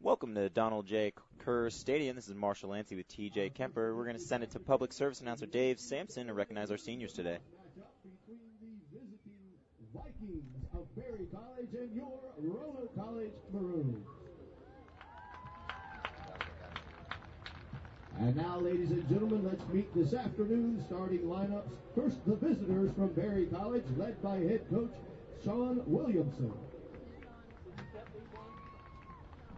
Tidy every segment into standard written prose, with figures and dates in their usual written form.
Welcome to Donald J. Kerr Stadium. This is Marshall Lancey with TJ Kemper. We're going to send it to public service announcer Dave Sampson to recognize our seniors today. Between the visiting Vikings of Berry College and your Roanoke College Maroons. And now, ladies and gentlemen, let's meet this afternoon's starting lineups. First, the visitors from Berry College, led by head coach Sean Williamson.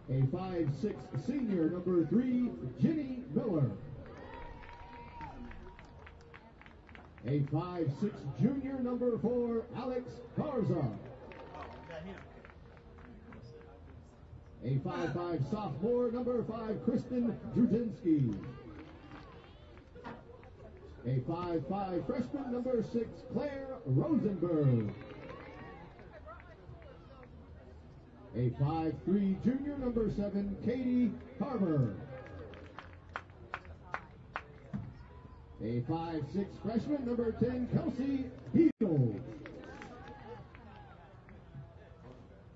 A 5'6" senior, number 3, Jenny Miller. A 5'6" junior, number 4, Alex Garza. A 5'5" sophomore, number 5, Kristen Drudzinski. A 5'5" freshman, number 6, Claire Rosenberg. A 5'3" junior, number 7, Katie Carver. A 5'6" freshman, number 10, Kelsey Beadle.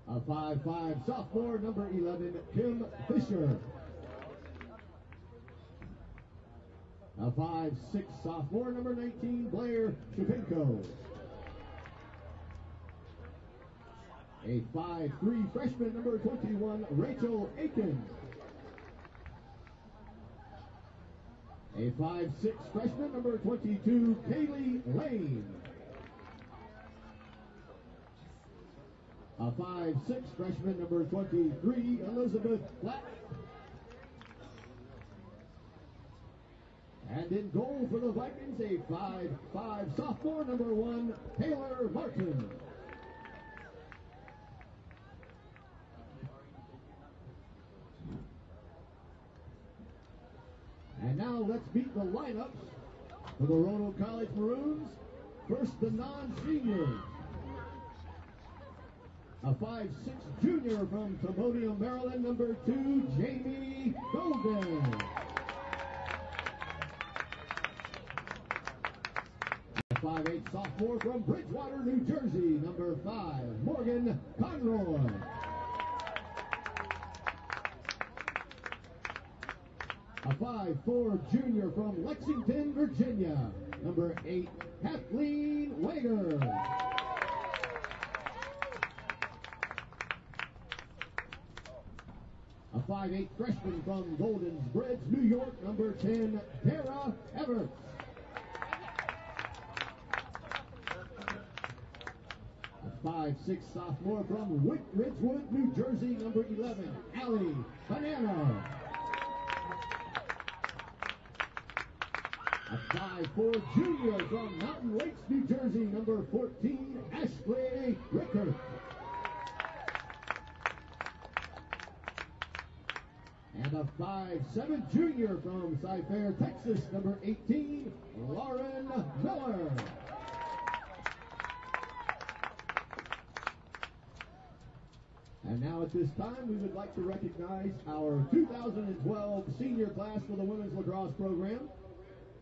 A 5'5" sophomore, number 11, Kim Fisher. A 5'6" sophomore, number 19, Blair Shapinko. A 5'3" freshman, number 21, Rachel Aiken. A 5'6" freshman, number 22, Kaylee Lane. A 5'6" freshman, number 23, Elizabeth Black. And in goal for the Vikings, a 5'5" sophomore, number 1, Taylor Martin. And now let's meet the lineups for the Roanoke College Maroons. First, the non-seniors. A 5'6" junior from Timonium, Maryland, number 2, Jamie Golden. A 5'8" sophomore from Bridgewater, New Jersey, number 5, Morgan Conroy. A 5'4" junior from Lexington, Virginia, number 8, Kathleen Wager. A 5'8" freshman from Golden Bridge, New York, number 10, Tara Everett. A 5'6" sophomore from Ridgewood, New Jersey, number 11, Allie Banana. A 5'4" junior from Mountain Lakes, New Jersey, number 14, Ashley Rickert. And a 5'7" junior from Cy-Fair, Texas, number 18, Lauren Miller. And now at this time, we would like to recognize our 2012 senior class for the women's lacrosse program.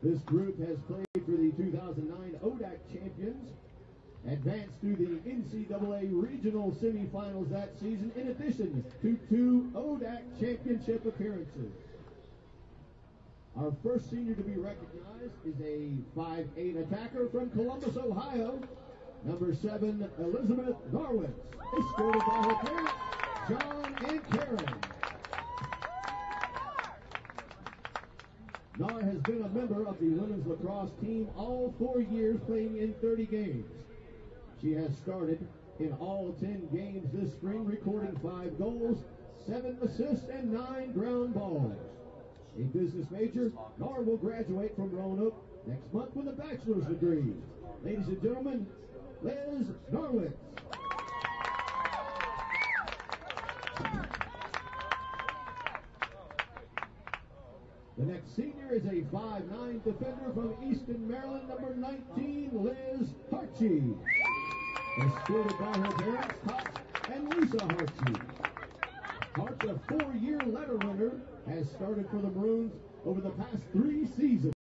This group has played for the 2009 ODAC champions, advanced through the NCAA regional semifinals that season, in addition to 2 ODAC championship appearances. Our first senior to be recognized is a 5'8" attacker from Columbus, Ohio, number 7, Elizabeth Norwitz, escorted by her parents, John and Karen. Nar has been a member of the women's lacrosse team all 4 years, playing in 30 games. She has started in all 10 games this spring, recording 5 goals, 7 assists, and 9 ground balls. A business major, Nar will graduate from Roanoke next month with a bachelor's degree. Ladies and gentlemen, Liz Norwitz. The next senior is a 5'9" defender from Easton, Maryland, number 19, Liz Harchie. Escorted by her parents, Tot and Lisa Harchie. Hart, a 4-year letter winner, has started for the Maroons over the past 3 seasons.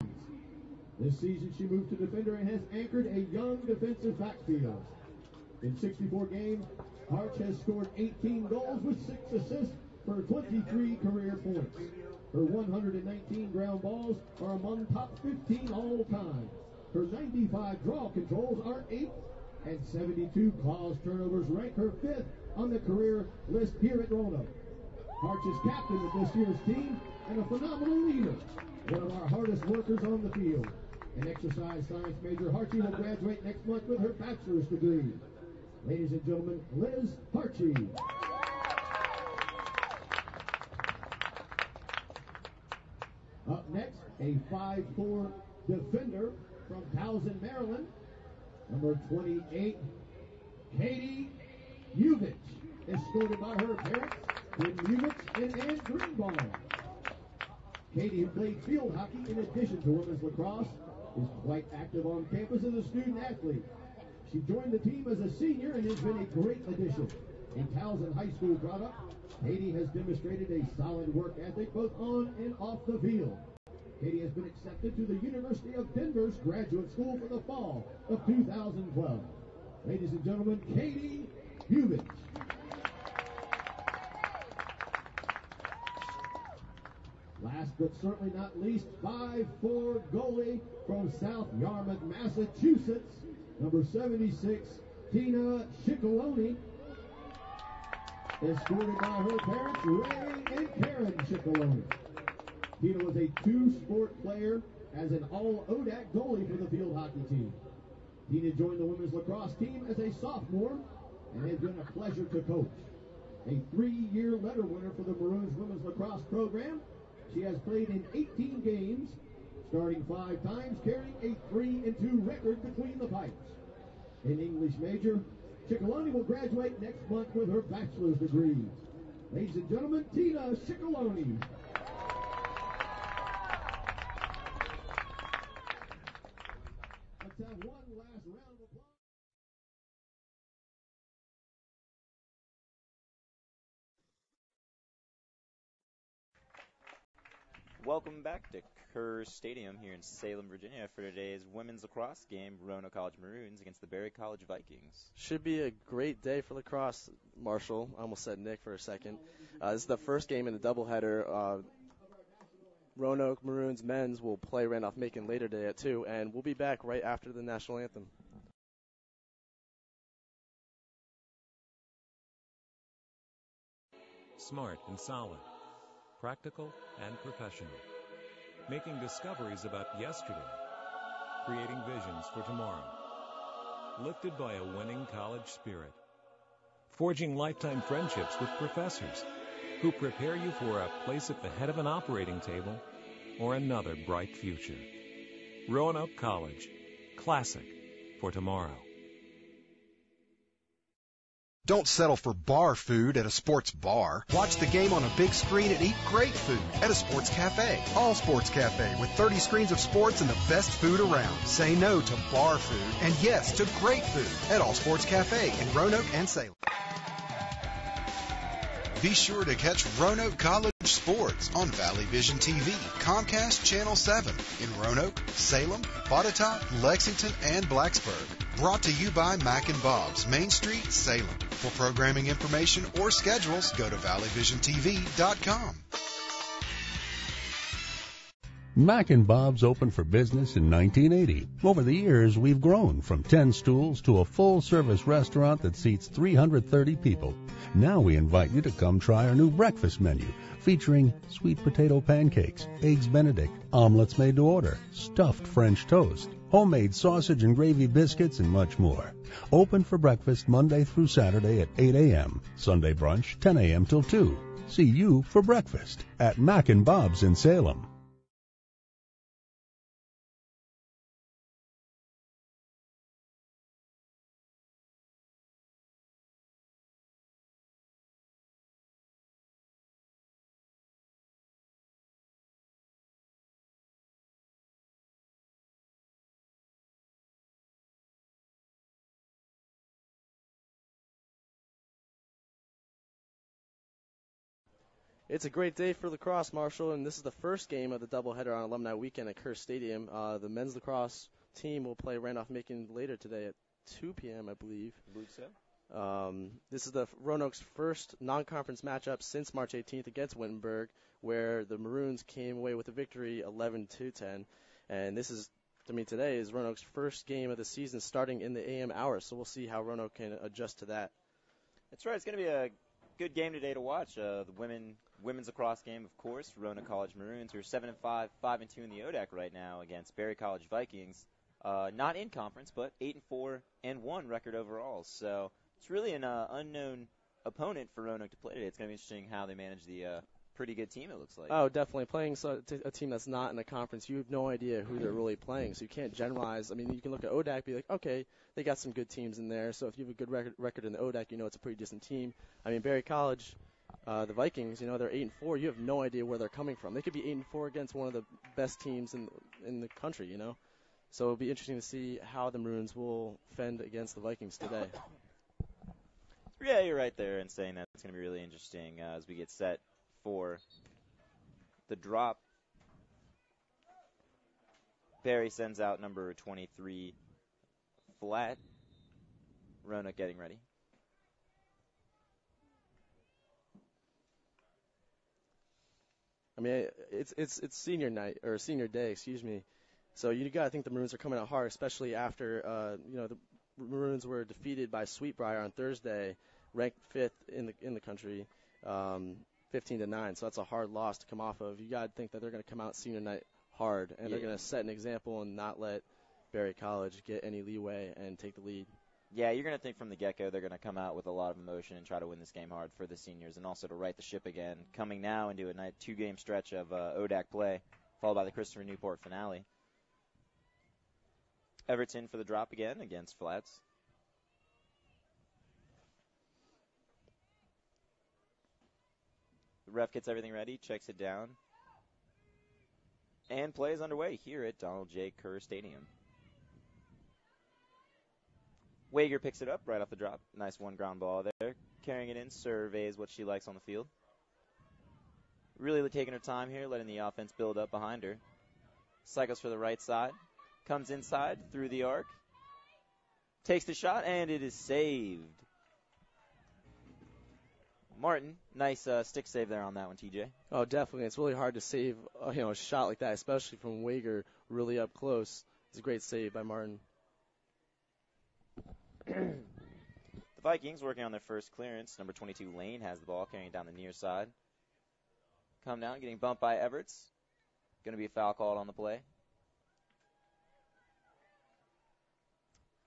This season she moved to defender and has anchored a young defensive backfield. In 64 games, Hart has scored 18 goals with 6 assists for 23 career points. Her 119 ground balls are among top 15 all time. Her 95 draw controls are 8th, and 72 cause turnovers rank her 5th on the career list here at Roanoke. Harch is captain of this year's team and a phenomenal leader, one of our hardest workers on the field. An exercise science major, Harchie will graduate next month with her bachelor's degree. Ladies and gentlemen, Liz Harchie. Up next, a 5'4" defender from Towson, Maryland, number 28, Katie Uvich, escorted by her parents, Tim Uvich and Ann Greenbaum. Katie, who played field hockey in addition to women's lacrosse, is quite active on campus as a student athlete. She joined the team as a senior and has been a great addition. A Towson High School product, Katie has demonstrated a solid work ethic both on and off the field. Katie has been accepted to the University of Denver's graduate school for the fall of 2012. Ladies and gentlemen, Katie Uvich. Last but certainly not least, 5'4" goalie from South Yarmouth, Massachusetts, number 76, Tina Ciccoloni, escorted by her parents, Ray and Karen Ciccoloni. Tina was a two-sport player as an all-ODAC goalie for the field hockey team. Tina joined the women's lacrosse team as a sophomore and has been a pleasure to coach. A 3-year letter winner for the Maroons women's lacrosse program, she has played in 18 games, starting 5 times, carrying a 3-2 record between the pipes. An English major, Ciccoloni will graduate next month with her bachelor's degree. Ladies and gentlemen, Tina Ciccoloni. Let's have one last round of applause. Welcome back to Kerr Stadium here in Salem, Virginia for today's women's lacrosse game, Roanoke College Maroons against the Berry College Vikings. Should be a great day for lacrosse, Marshall. I almost said Nick for a second. This is the first game in the doubleheader. Roanoke Maroons men's will play Randolph-Macon later today at 2, and we'll be back right after the national anthem. Smart and solid. Practical and professional. Making discoveries about yesterday. Creating visions for tomorrow. Lifted by a winning college spirit. Forging lifetime friendships with professors who prepare you for a place at the head of an operating table or another bright future. Roanoke College. Classic for tomorrow. Don't settle for bar food at a sports bar. Watch the game on a big screen and eat great food at a sports cafe. All Sports Cafe with 30 screens of sports and the best food around. Say no to bar food and yes to great food at All Sports Cafe in Roanoke and Salem. Be sure to catch Roanoke College Sports on Valley Vision TV, Comcast Channel 7 in Roanoke, Salem, Botetourt, Lexington, and Blacksburg. Brought to you by Mac & Bob's, Main Street, Salem. For programming information or schedules, go to valleyvisiontv.com. Mac & Bob's opened for business in 1980. Over the years, we've grown from 10 stools to a full-service restaurant that seats 330 people. Now we invite you to come try our new breakfast menu, featuring sweet potato pancakes, eggs Benedict, omelets made to order, stuffed French toast, homemade sausage and gravy biscuits, and much more. Open for breakfast Monday through Saturday at 8 a.m., Sunday brunch 10 a.m. till 2. See you for breakfast at Mac & Bob's in Salem. It's a great day for lacrosse, Marshall, and this is the first game of the doubleheader on Alumni Weekend at Kerr Stadium. The men's lacrosse team will play Randolph-Macon later today at 2 p.m., I believe. I believe so. This is the Roanoke's first non-conference matchup since March 18th against Wittenberg, where the Maroons came away with a victory 11-10. And this is, today is Roanoke's first game of the season starting in the AM hours, so we'll see how Roanoke can adjust to that. That's right. It's going to be a good game today to watch. The women's lacrosse game, of course. Roanoke College Maroons, who are 7-5, 5-2 in the ODAC right now against Berry College Vikings. Not in conference, but 8-4 and 1 record overall. So it's really an unknown opponent for Roanoke to play today. It's going to be interesting how they manage the pretty good team, it looks like. Oh, definitely. Playing a team that's not in a conference, you have no idea who they're really playing, so you can't generalize. I mean, you can look at ODAC and be like, okay, they got some good teams in there, so if you have a good record in the ODAC, you know it's a pretty decent team. I mean, Berry College, the Vikings, they're 8-4. You have no idea where they're coming from. They could be 8-4 against one of the best teams in the country, So it'll be interesting to see how the Maroons will fend against the Vikings today. Yeah, you're right there in saying that it's going to be really interesting as we get set for the drop. Barry sends out number 23 flat. Roanoke getting ready. I mean, it's senior night, or senior day, excuse me. So you got to think the Maroons are coming out hard, especially after the Maroons were defeated by Sweetbriar on Thursday, ranked 5th in the country, 15-9. So that's a hard loss to come off of. You got to think that they're going to come out senior night hard, and they're going to set an example and not let Berry College get any leeway and take the lead. Yeah, you're going to think from the get-go they're going to come out with a lot of emotion and try to win this game hard for the seniors and also to right the ship again, coming now into a 2-game stretch of ODAC play, followed by the Christopher Newport finale. Everton for the drop again against Flats. The ref gets everything ready, checks it down, and play is underway here at Donald J. Kerr Stadium. Wager picks it up right off the drop. Nice one ground ball there. Carrying it in, surveys what she likes on the field. Really taking her time here, letting the offense build up behind her. Cycles for the right side. Comes inside through the arc. Takes the shot, and it is saved. Martin, nice stick save there on that one, TJ. Oh, definitely. It's really hard to save a shot like that, especially from Wager really up close. It's a great save by Martin. The Vikings working on their first clearance. Number 22, Lane, has the ball, carrying it down the near side. Come down, getting bumped by Everts. Going to be a foul called on the play.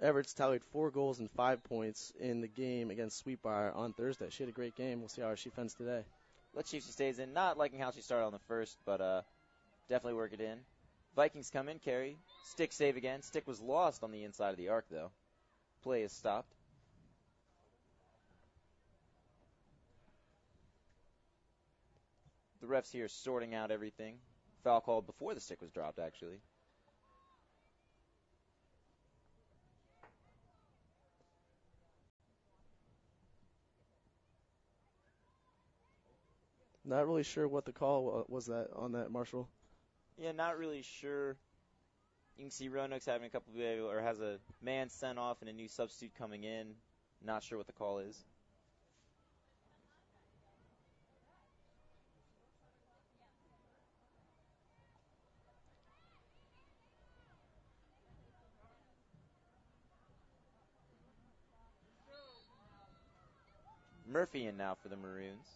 Everts tallied 4 goals and 5 points in the game against Sweetbriar on Thursday. She had a great game. We'll see how she fends today. Let's see if she stays in. Not liking how she started on the first, but definitely work it in. Vikings come in, carry. Stick save again. Stick was lost on the inside of the arc, though. Play is stopped. The refs here sorting out everything. Foul called before the stick was dropped, actually. Not really sure what the call was that on that, Marshall. Yeah, not really sure. You can see Roanoke's having a couple of, or has a man sent off and a new substitute coming in. Not sure what the call is. Murphy in now for the Maroons.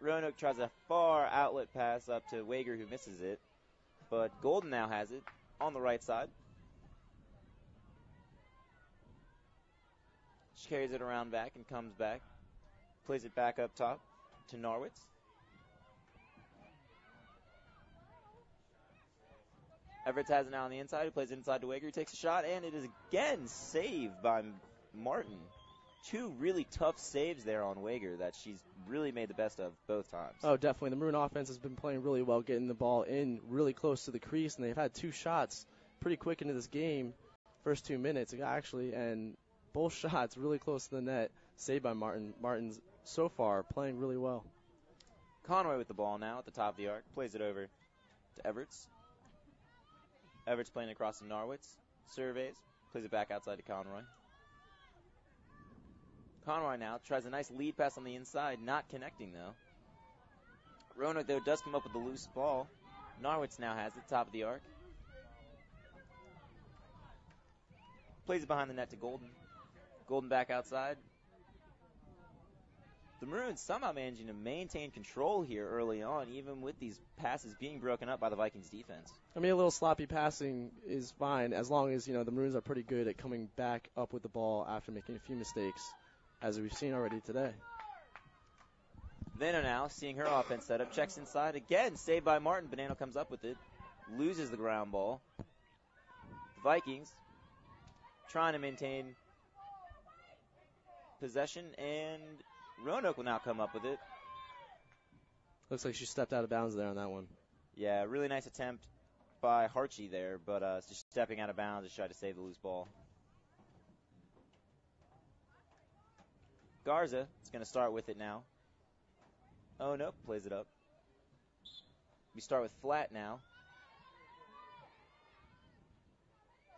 Roanoke tries a far outlet pass up to Wager, who misses it. But Golden now has it on the right side. She carries it around back and comes back. Plays it back up top to Norwitz. Everett has it now on the inside. He plays it inside to Wager. He takes a shot, and it is again saved by Martin. 2 really tough saves there on Wager that she's really made the best of both times. Oh, definitely. The Maroon offense has been playing really well, getting the ball in really close to the crease, and they've had 2 shots pretty quick into this game, first 2 minutes actually, and both shots really close to the net, saved by Martin. Martin's so far playing really well. Conway with the ball now at the top of the arc, plays it over to Everts. Everts playing across to Norwitz, surveys, plays it back outside to Conroy. Conroy now tries a nice lead pass on the inside, not connecting though. Roanoke, though, does come up with the loose ball. Norwitz now has it, top of the arc. Plays it behind the net to Golden. Golden back outside. The Maroons somehow managing to maintain control here early on, even with these passes being broken up by the Vikings defense. I mean, a little sloppy passing is fine as long as, the Maroons are pretty good at coming back up with the ball after making a few mistakes, as we've seen already today. Banano now, seeing her offense set up, checks inside again, saved by Martin. Banano comes up with it, loses the ground ball. The Vikings trying to maintain possession, and Roanoke will now come up with it. Looks like she stepped out of bounds there on that one. Yeah, really nice attempt by Harchie there, but just stepping out of bounds to try to save the loose ball. Garza is going to start with it now. Oh, no, plays it up. We start with Flat now.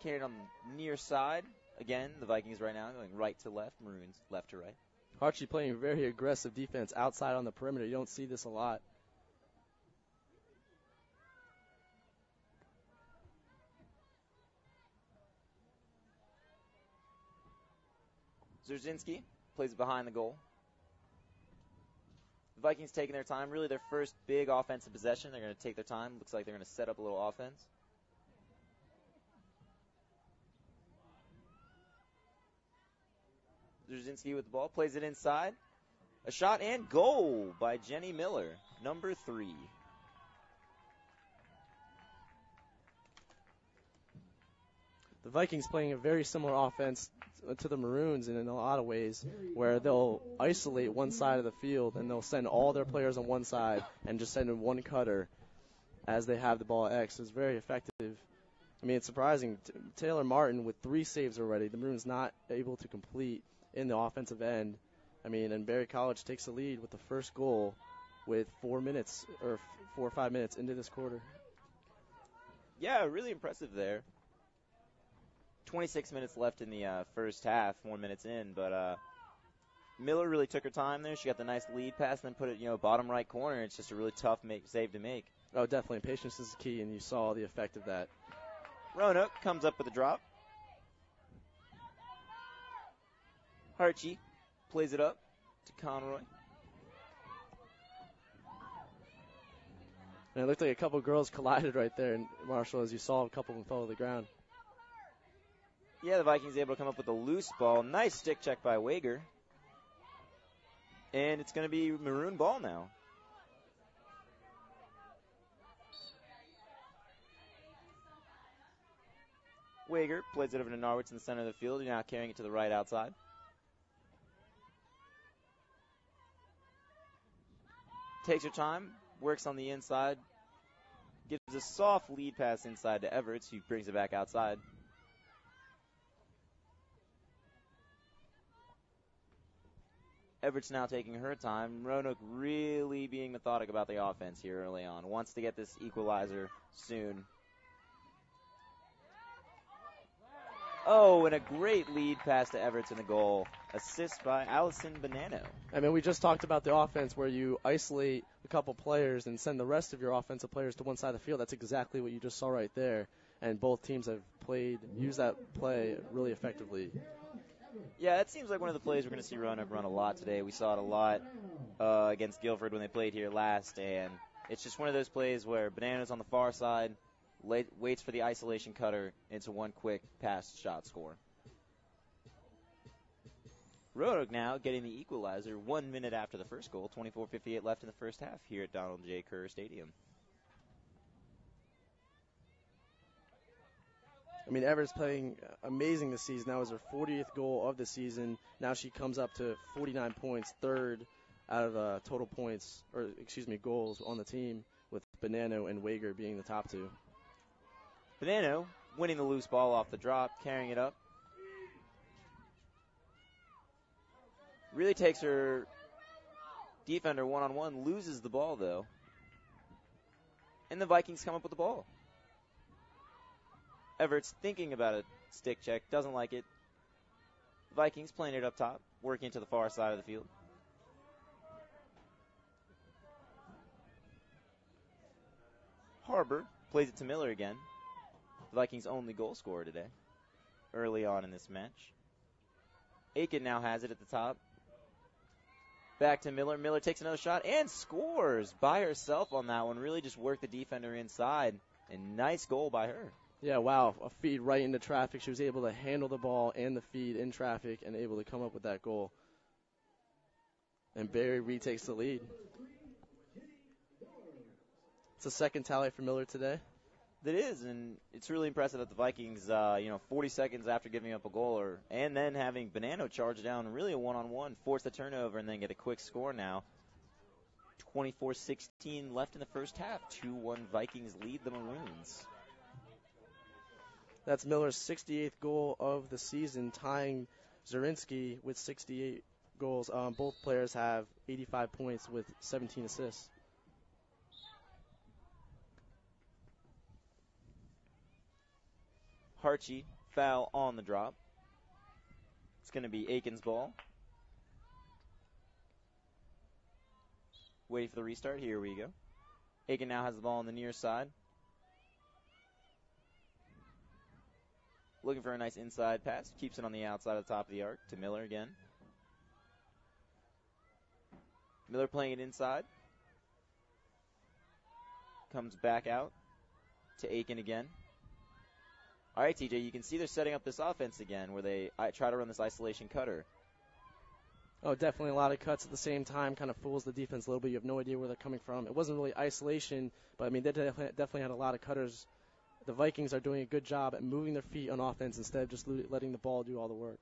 Carried on the near side. Again, the Vikings right now going right to left, Maroons left to right. Harchie playing very aggressive defense outside on the perimeter. You don't see this a lot. Zerzinski plays behind the goal. The Vikings taking their time, really their first big offensive possession. They're going to take their time. Looks like they're going to set up a little offense. Zerzinski with the ball, plays it inside. A shot and goal by Jenny Miller, number 3. The Vikings playing a very similar offense to the Maroons in a lot of ways, where they'll isolate one side of the field and they'll send all their players on one side and just send in one cutter as they have the ball at X. It's very effective. I mean, it's surprising. Taylor Martin with 3 saves already. The Maroons not able to complete in the offensive end. I mean, and Berry College takes the lead with the first goal with 4 minutes or 4 or 5 minutes into this quarter. Yeah, really impressive there. 26 minutes left in the first half, 4 minutes in, but Miller really took her time there. She got the nice lead pass and then put it, bottom right corner. It's just a really tough save to make. Oh, definitely. Patience is key, and you saw the effect of that. Roanoke comes up with a drop. Harchie plays it up to Conroy. And it looked like a couple girls collided right there, and Marshall, as you saw, a couple of them fell to the ground. Yeah, the Vikings able to come up with a loose ball. Nice stick check by Wager. And it's going to be Maroon ball now. Wager plays it over to Norwitz in the center of the field. Now carrying it to the right outside. Takes her time, works on the inside. Gives a soft lead pass inside to Everett, who brings it back outside. Everett's now taking her time. Roanoke really being methodic about the offense here early on. Wants to get this equalizer soon. Oh, and a great lead pass to Everett in the goal. Assist by Allison Banano. I mean, we just talked about the offense where you isolate a couple players and send the rest of your offensive players to one side of the field. That's exactly what you just saw right there. And both teams have used that play really effectively. Yeah, it seems like one of the plays we're going to see Roanoke run a lot today. We saw it a lot against Guilford when they played here last, and it's just one of those plays where Banana's on the far side, waits for the isolation cutter into one quick pass shot score. Roanoke now getting the equalizer 1 minute after the first goal, 24:58 left in the first half here at Donald J. Kerr Stadium. I mean, Everett's playing amazing this season. That was her 40th goal of the season. Now she comes up to 49 points, third out of total points, goals on the team, with Banano and Wager being the top 2. Banano winning the loose ball off the drop, carrying it up. Really takes her defender one-on-one, loses the ball, though. And the Vikings come up with the ball. Everett's thinking about a stick check, doesn't like it. Vikings playing it up top, working to the far side of the field. Harbor plays it to Miller again. The Vikings' only goal scorer today, early on in this match. Aiken now has it at the top. Back to Miller. Miller takes another shot and scores by herself on that one. Really just worked the defender inside. And nice goal by her. Yeah, wow. A feed right into traffic. She was able to handle the ball and the feed in traffic and able to come up with that goal. And Barry retakes the lead. It's the second tally for Miller today. It is, and it's really impressive that the Vikings, 40 seconds after giving up a goal, and then having Bonanno charge down, really a one-on-one, force the turnover, and then get a quick score now. 24-16 left in the first half. 2-1 Vikings lead the Maroons. That's Miller's 68th goal of the season, tying Zurinsky with 68 goals. Both players have 85 points with 17 assists. Harchie, foul on the drop. It's going to be Aiken's ball. Waiting for the restart. Here we go. Aiken now has the ball on the near side. Looking for a nice inside pass. Keeps it on the outside of the top of the arc to Miller again. Miller playing it inside. Comes back out to Aiken again. All right, TJ, you can see they're setting up this offense again where they try to run this isolation cutter. Oh, definitely a lot of cuts at the same time. Kind of fools the defense a little bit. You have no idea where they're coming from. It wasn't really isolation, but, I mean, they definitely had a lot of cutters. The Vikings are doing a good job at moving their feet on offense instead of just letting the ball do all the work.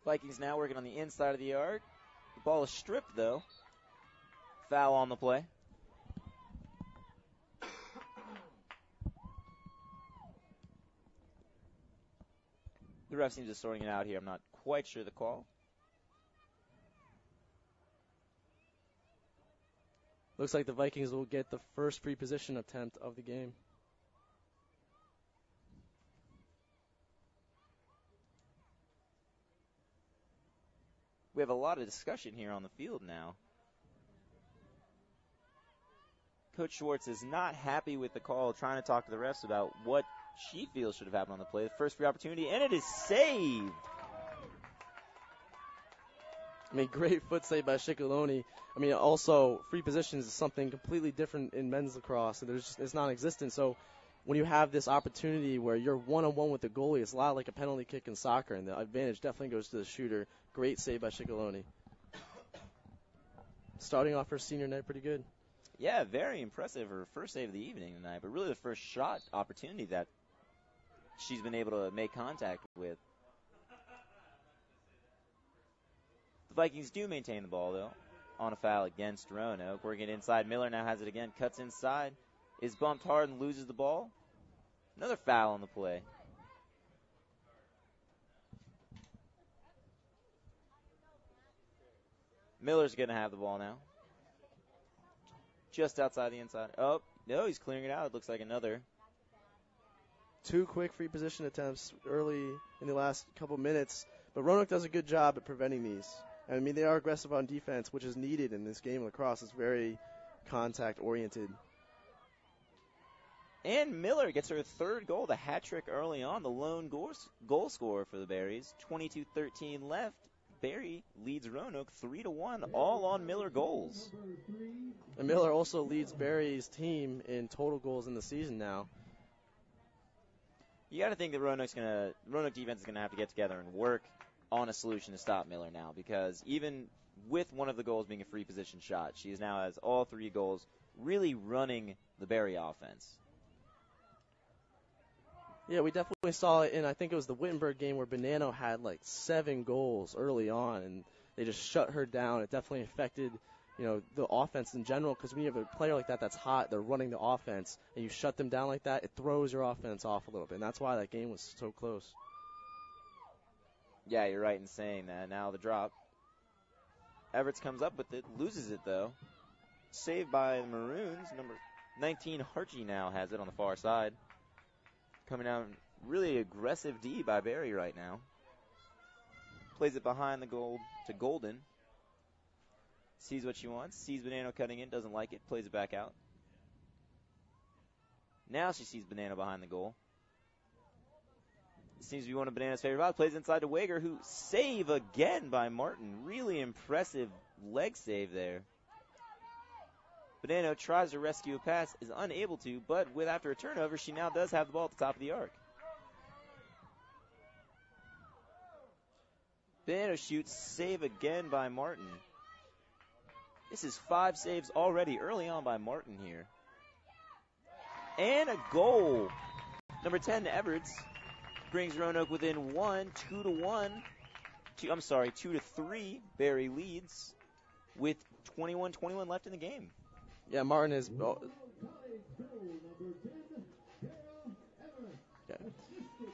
Vikings now working on the inside of the arc. The ball is stripped, though. Foul on the play. The ref seems to be sorting it out here. I'm not quite sure the call. Looks like the Vikings will get the first free position attempt of the game. We have a lot of discussion here on the field now. Coach Schwartz is not happy with the call, trying to talk to the refs about what she feels should have happened on the play. The first free opportunity, and it is saved. I mean, great foot save by Shickaloni. I mean, also, free positions is something completely different in men's lacrosse, and it's non-existent. So when you have this opportunity where you're one-on-one with the goalie, it's a lot like a penalty kick in soccer, and the advantage definitely goes to the shooter. Great save by Shickaloni. Starting off her senior night pretty good. Yeah, very impressive. Her first save of the evening tonight, but really the first shot opportunity that she's been able to make contact with. The Vikings do maintain the ball, though, on a foul against Roanoke. Working it inside. Miller now has it again. Cuts inside. Is bumped hard and loses the ball. Another foul on the play. Miller's going to have the ball now. Just outside the inside. Oh, no, he's clearing it out. It looks like another. Two quick free position attempts early in the last couple minutes, but Roanoke does a good job at preventing these. I mean, they are aggressive on defense, which is needed in this game. Lacrosse is very contact-oriented. And Miller gets her third goal, the hat trick early on, the lone goal scorer for the Berries. 22-13 left. Barry leads Roanoke 3-1, all on Miller goals. And Miller also leads Barry's team in total goals in the season now. You got to think that Roanoke defense is going to have to get together and work on a solution to stop Miller now, because even with one of the goals being a free position shot, she now has all three goals really running the Barry offense. Yeah, we definitely saw it in, I think it was the Wittenberg game where Bonanno had like 7 goals early on, and they just shut her down. It definitely affected, the offense in general, because when you have a player like that that's hot, they're running the offense, and you shut them down like that, it throws your offense off a little bit, and that's why that game was so close. Yeah, you're right in saying that. Now the drop. Everett comes up with it, loses it though. Saved by the Maroons. Number 19, Harchie now has it on the far side. Coming out really aggressive D by Barry right now. Plays it behind the goal to Golden. Sees what she wants. Sees Banana cutting in. Doesn't like it. Plays it back out. Now she sees Banana behind the goal. It seems to be one of Banana's favorite routes. Plays inside to Wager, who save again by Martin. Really impressive leg save there. Banana tries to rescue a pass, is unable to, but after a turnover, she now does have the ball at the top of the arc. Banana shoots, save again by Martin. This is 5 saves already early on by Martin here. And a goal. Number 10, Everts, brings Roanoke within 1, 2-1. 2-3. Barry leads with 21-21 left in the game. Yeah, Martin is.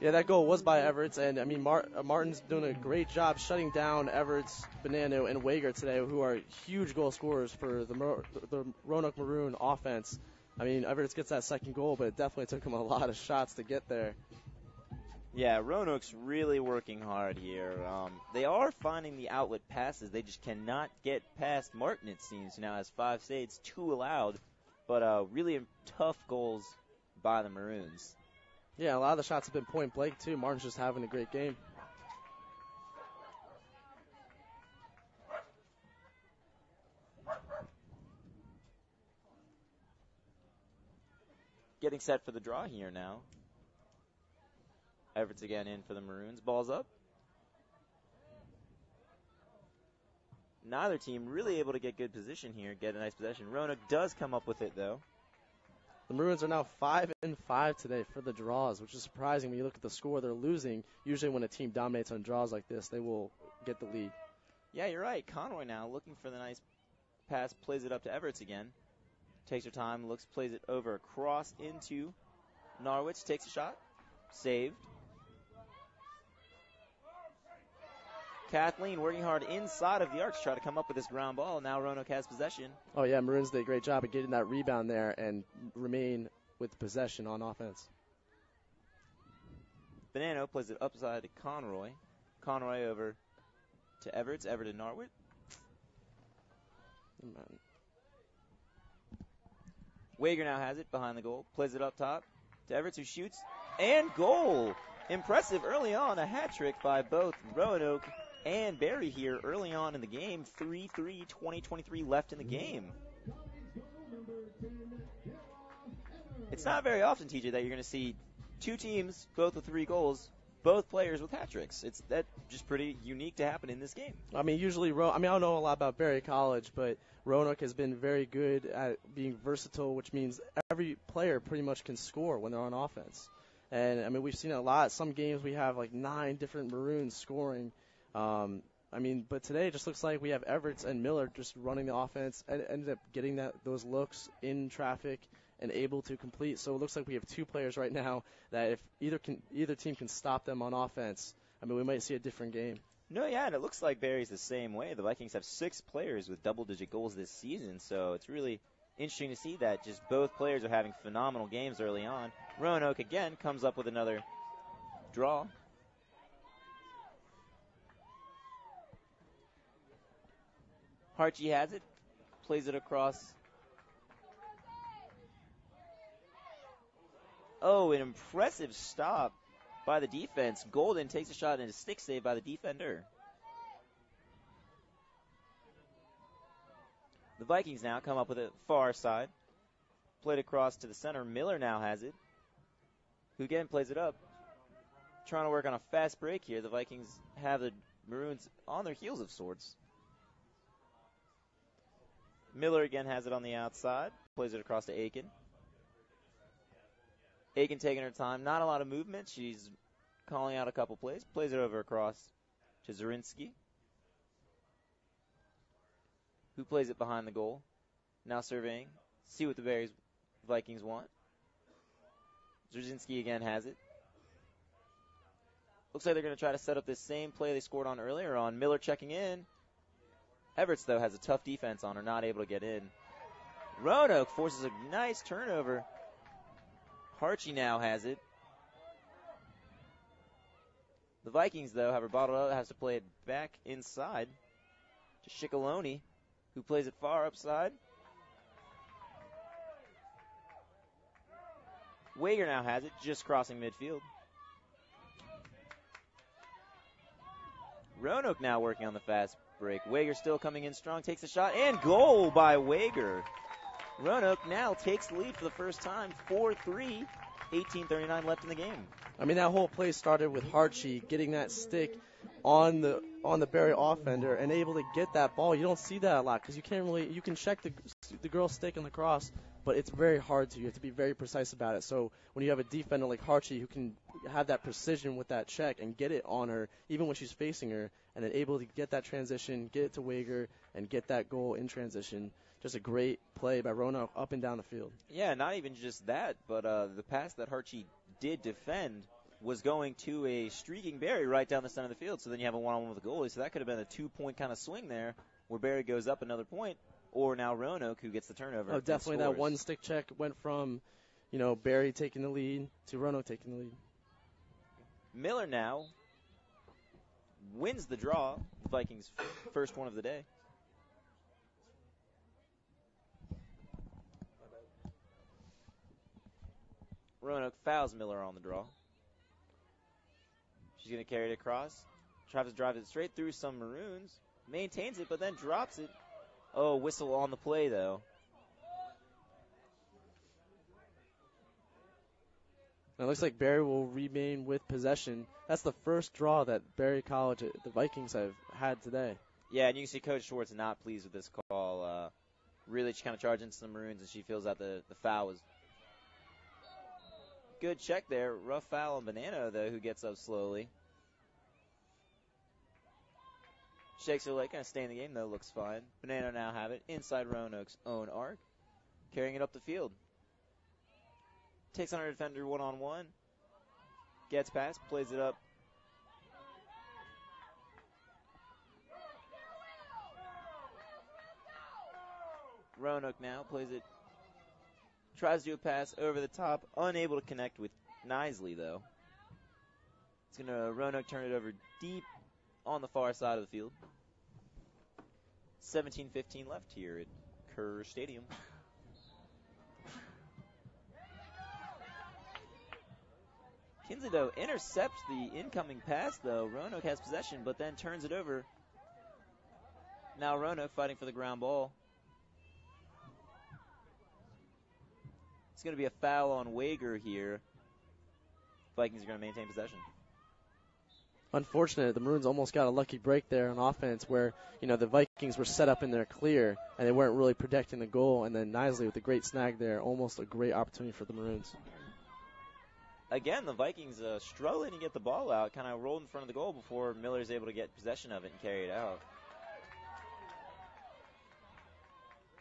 Yeah, that goal was by Everts, and I mean Martin's doing a great job shutting down Everts, Bonanno, and Wager today, who are huge goal scorers for the Roanoke Maroon offense. I mean, Everts gets that second goal, but it definitely took him a lot of shots to get there. Yeah, Roanoke's really working hard here. They are finding the outlet passes. They just cannot get past Martin, it seems. Now has 5 saves, 2 allowed, but really tough goals by the Maroons. Yeah, a lot of the shots have been point blank, too. Martin's just having a great game. Getting set for the draw here now. Everts again in for the Maroons. Ball's up. Neither team really able to get good position here, get a nice possession. Roanoke does come up with it, though. The Maroons are now 5-5 today for the draws, which is surprising when you look at the score. They're losing. Usually when a team dominates on draws like this, they will get the lead. Yeah, you're right. Conroy now looking for the nice pass, plays it up to Everts again. Takes her time, plays it over across into Norwich, takes a shot, saved. Kathleen working hard inside of the arc to try to come up with this ground ball. Now Roanoke has possession. Oh, yeah, Maroons did a great job at getting that rebound there and remain with possession on offense. Bonanno plays it upside to Conroy. Conroy over to Everts. Everett to Norwood. Wager now has it behind the goal. Plays it up top to Everts, who shoots. And goal! Impressive early on. A hat trick by both Roanoke and Barry here early on in the game. 3-3, 20-23 left in the game. It's not very often, TJ, that you're going to see 2 teams, both with 3 goals, both players with hat tricks. It's that just pretty unique to happen in this game. I mean, usually, I don't know a lot about Barry College, but Roanoke has been very good at being versatile, which means every player pretty much can score when they're on offense. And, I mean, we've seen it a lot. Some games we have like 9 different Maroons scoring. But today it just looks like we have Everts and Miller just running the offense and ended up getting those looks in traffic and able to complete. So it looks like we have 2 players right now that if either team can stop them on offense, I mean, we might see a different game. No, yeah, and it looks like Barry's the same way. The Vikings have 6 players with double-digit goals this season, so it's really interesting to see that just both players are having phenomenal games early on. Roanoke, again, comes up with another draw. Harchi has it, plays it across. Oh, an impressive stop by the defense. Golden takes a shot and a stick save by the defender. The Vikings now come up with it far side. Played across to the center. Miller now has it. Who again plays it up. Trying to work on a fast break here. The Vikings have the Maroons on their heels of sorts. Miller again has it on the outside. Plays it across to Aiken. Aiken taking her time. Not a lot of movement. She's calling out a couple plays. Plays it over across to Zarinsky, who plays it behind the goal. Now surveying. See what the Vikings want. Zarinsky again has it. Looks like they're going to try to set up this same play they scored on earlier on. Miller checking in. Everts, though, has a tough defense on her, not able to get in. Roanoke forces a nice turnover. Harchi now has it. The Vikings, though, have her bottled up, has to play it back inside to Shickaloni, who plays it far upside. Wager now has it, just crossing midfield. Roanoke now working on the fast break. Wager still coming in strong, takes a shot, and goal by Wager. Roanoke now takes the lead for the first time, 4-3, 18:39 left in the game. I mean, that whole play started with Harchie getting that stick on the Barry offender and able to get that ball. You don't see that a lot because you can check the girl's stick in lacrosse, but it's very hard to. You have to be very precise about it. So when you have a defender like Harchie who can have that precision with that check and get it on her, even when she's facing her, and then able to get that transition, get it to Wager, and get that goal in transition. Just a great play by Roanoke up and down the field. Yeah, not even just that, but the pass that Harchie did defend was going to a streaking Barry right down the center of the field. So then you have a one-on-one with the goalie. So that could have been a 2-point kind of swing there where Barry goes up another point, or now Roanoke who gets the turnover. Oh, definitely that one stick check went from, Barry taking the lead to Roanoke taking the lead. Miller now wins the draw. Vikings' first one of the day. Roanoke fouls Miller on the draw. She's going to carry it across. Tries to drive it straight through some Maroons. Maintains it, but then drops it. Oh, whistle on the play, though. It looks like Barry will remain with possession. That's the first draw that Barry College, the Vikings, have had today. Yeah, and you can see Coach Schwartz not pleased with this call. Really, she kind of charged into the Maroons, and she feels that the foul was good check there. Rough foul on Banana, though, who gets up slowly. Shakes her leg, going to stay in the game, though, looks fine. Banana now have it inside Roanoke's own arc, carrying it up the field. Takes on her defender one-on-one. Gets past, plays it up. Roanoke now plays it. Tries to do a pass over the top. Unable to connect with Nisley, though. It's going to Roanoke turn it over deep on the far side of the field. 17:15 left here at Kerr Stadium. Kinsley, though, intercepts the incoming pass, though. Roanoke has possession, but then turns it over. Now Roanoke fighting for the ground ball. It's going to be a foul on Wager here. Vikings are going to maintain possession. Unfortunate, the Maroons almost got a lucky break there on offense where, the Vikings were set up in their clear and they weren't really protecting the goal. And then Nisley with a great snag there, almost a great opportunity for the Maroons. Again, the Vikings struggling to get the ball out, kind of rolled in front of the goal before Miller's able to get possession of it and carry it out.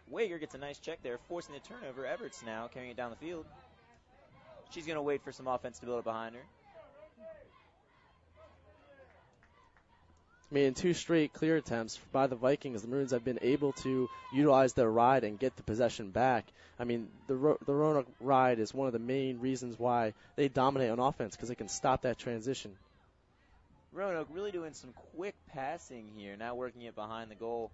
Wager gets a nice check there, forcing the turnover. Everett's now carrying it down the field. She's going to wait for some offense to build up behind her. I mean, in 2 straight clear attempts by the Vikings, the Maroons have been able to utilize their ride and get the possession back. I mean, the Roanoke ride is one of the main reasons why they dominate on offense, because they can stop that transition. Roanoke really doing some quick passing here, now working it behind the goal.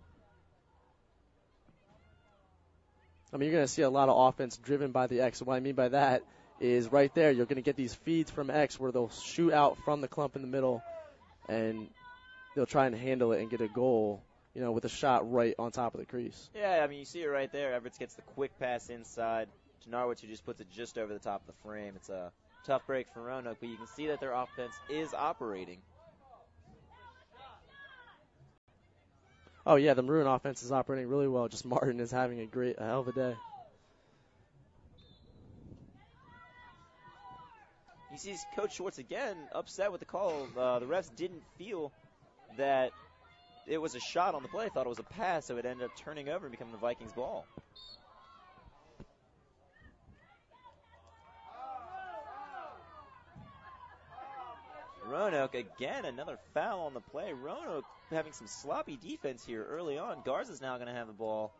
I mean, you're going to see a lot of offense driven by the X. And what I mean by that is right there, you're going to get these feeds from X where they'll shoot out from the clump in the middle, and they'll try and handle it and get a goal, with a shot right on top of the crease. Yeah, I mean, you see it right there. Everett gets the quick pass inside to Norwich, who just puts it just over the top of the frame. It's a tough break for Roanoke, but you can see that their offense is operating. Oh, yeah, the Maroon offense is operating really well. Just Martin is having a hell of a day. You see Coach Schwartz again upset with the call. The refs didn't feel that it was a shot on the play. Thought it was a pass, so it ended up turning over and becoming the Vikings' ball. Roanoke, again, another foul on the play. Roanoke having some sloppy defense here early on. Garza's now going to have the ball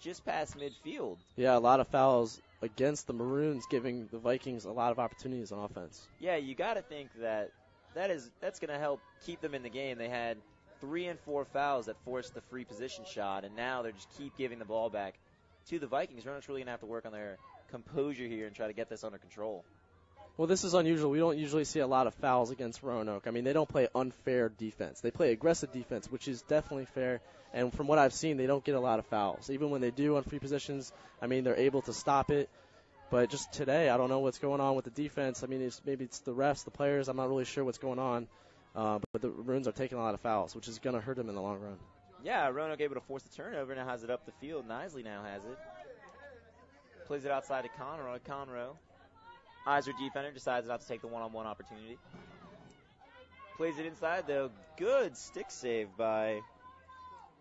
just past midfield. Yeah, a lot of fouls against the Maroons, giving the Vikings a lot of opportunities on offense. Yeah, you got to think that that's going to help keep them in the game. They had 3 and 4 fouls that forced the free position shot, and now they just keep giving the ball back to the Vikings. Roanoke's really going to have to work on their composure here and try to get this under control. Well, this is unusual. We don't usually see a lot of fouls against Roanoke. I mean, they don't play unfair defense. They play aggressive defense, which is definitely fair. And from what I've seen, they don't get a lot of fouls. Even when they do on free positions, I mean, they're able to stop it. But just today, I don't know what's going on with the defense. I mean, maybe it's the refs, the players. I'm not really sure what's going on. But the Maroons are taking a lot of fouls, which is going to hurt them in the long run. Yeah, Roanoke able to force the turnover. Now has it up the field. Nisley now has it. Plays it outside to Conroe. Conroe eyes her defender, decides not to take the one-on-one opportunity. Plays it inside, though. Good stick save by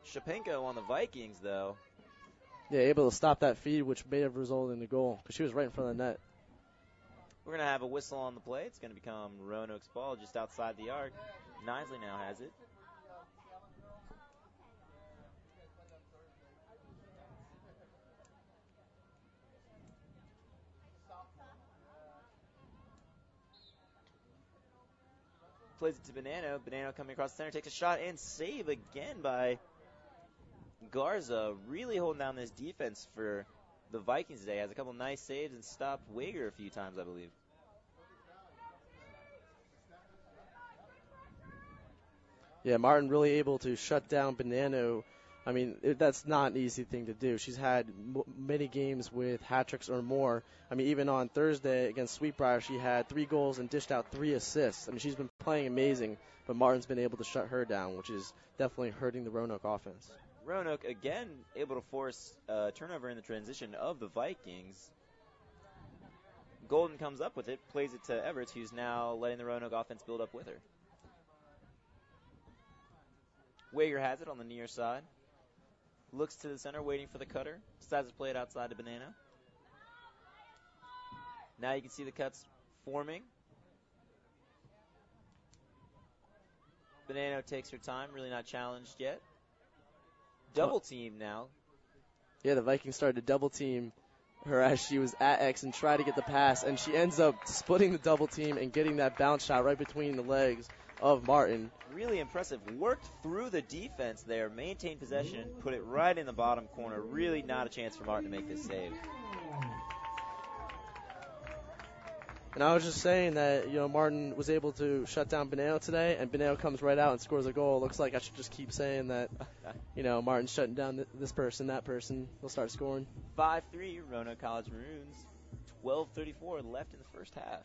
Shapenko on the Vikings, though. Yeah, able to stop that feed, which may have resulted in the goal, because she was right in front of the net. We're going to have a whistle on the play. It's going to become Roanoke's ball just outside the arc. Nisley now has it. Plays it to Bonanno. Bonanno coming across the center, takes a shot and save again by Garza. Really holding down this defense for the Vikings today. Has a couple nice saves and stopped Wager a few times, I believe. Yeah, Martin really able to shut down Bonanno. I mean, that's not an easy thing to do. She's had many games with hat tricks or more. I mean, even on Thursday against Sweetbriar, she had 3 goals and dished out 3 assists. I mean, she's been playing amazing, but Martin's been able to shut her down, which is definitely hurting the Roanoke offense. Roanoke, again, able to force turnover in the transition of the Vikings. Golden comes up with it, plays it to Everett, who's now letting the Roanoke offense build up with her. Wager has it on the near side. Looks to the center, waiting for the cutter. Decides to play it outside to Bonanno. Now you can see the cuts forming. Bonanno takes her time, really not challenged yet. Double team now. Yeah, the Vikings started to double team her as she was at X and tried to get the pass, and she ends up splitting the double team and getting that bounce shot right between the legs of Martin. Really impressive. Worked through the defense there, maintained possession, put it right in the bottom corner. Really not a chance for Martin to make this save. And I was just saying that, Martin was able to shut down Bonanno today, and Bonanno comes right out and scores a goal. Looks like I should just keep saying that, Martin's shutting down this person, that person. He'll start scoring. 5-3, Roanoke College Maroons. 12:34 left in the first half.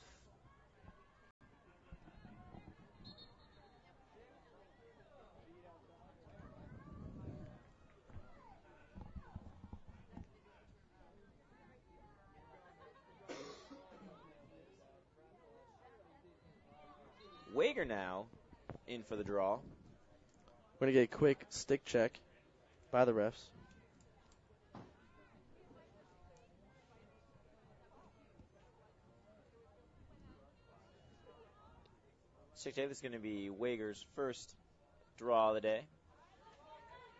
Wager now in for the draw. We're going to get a quick stick check by the refs. Stick check. This is going to be Wager's first draw of the day.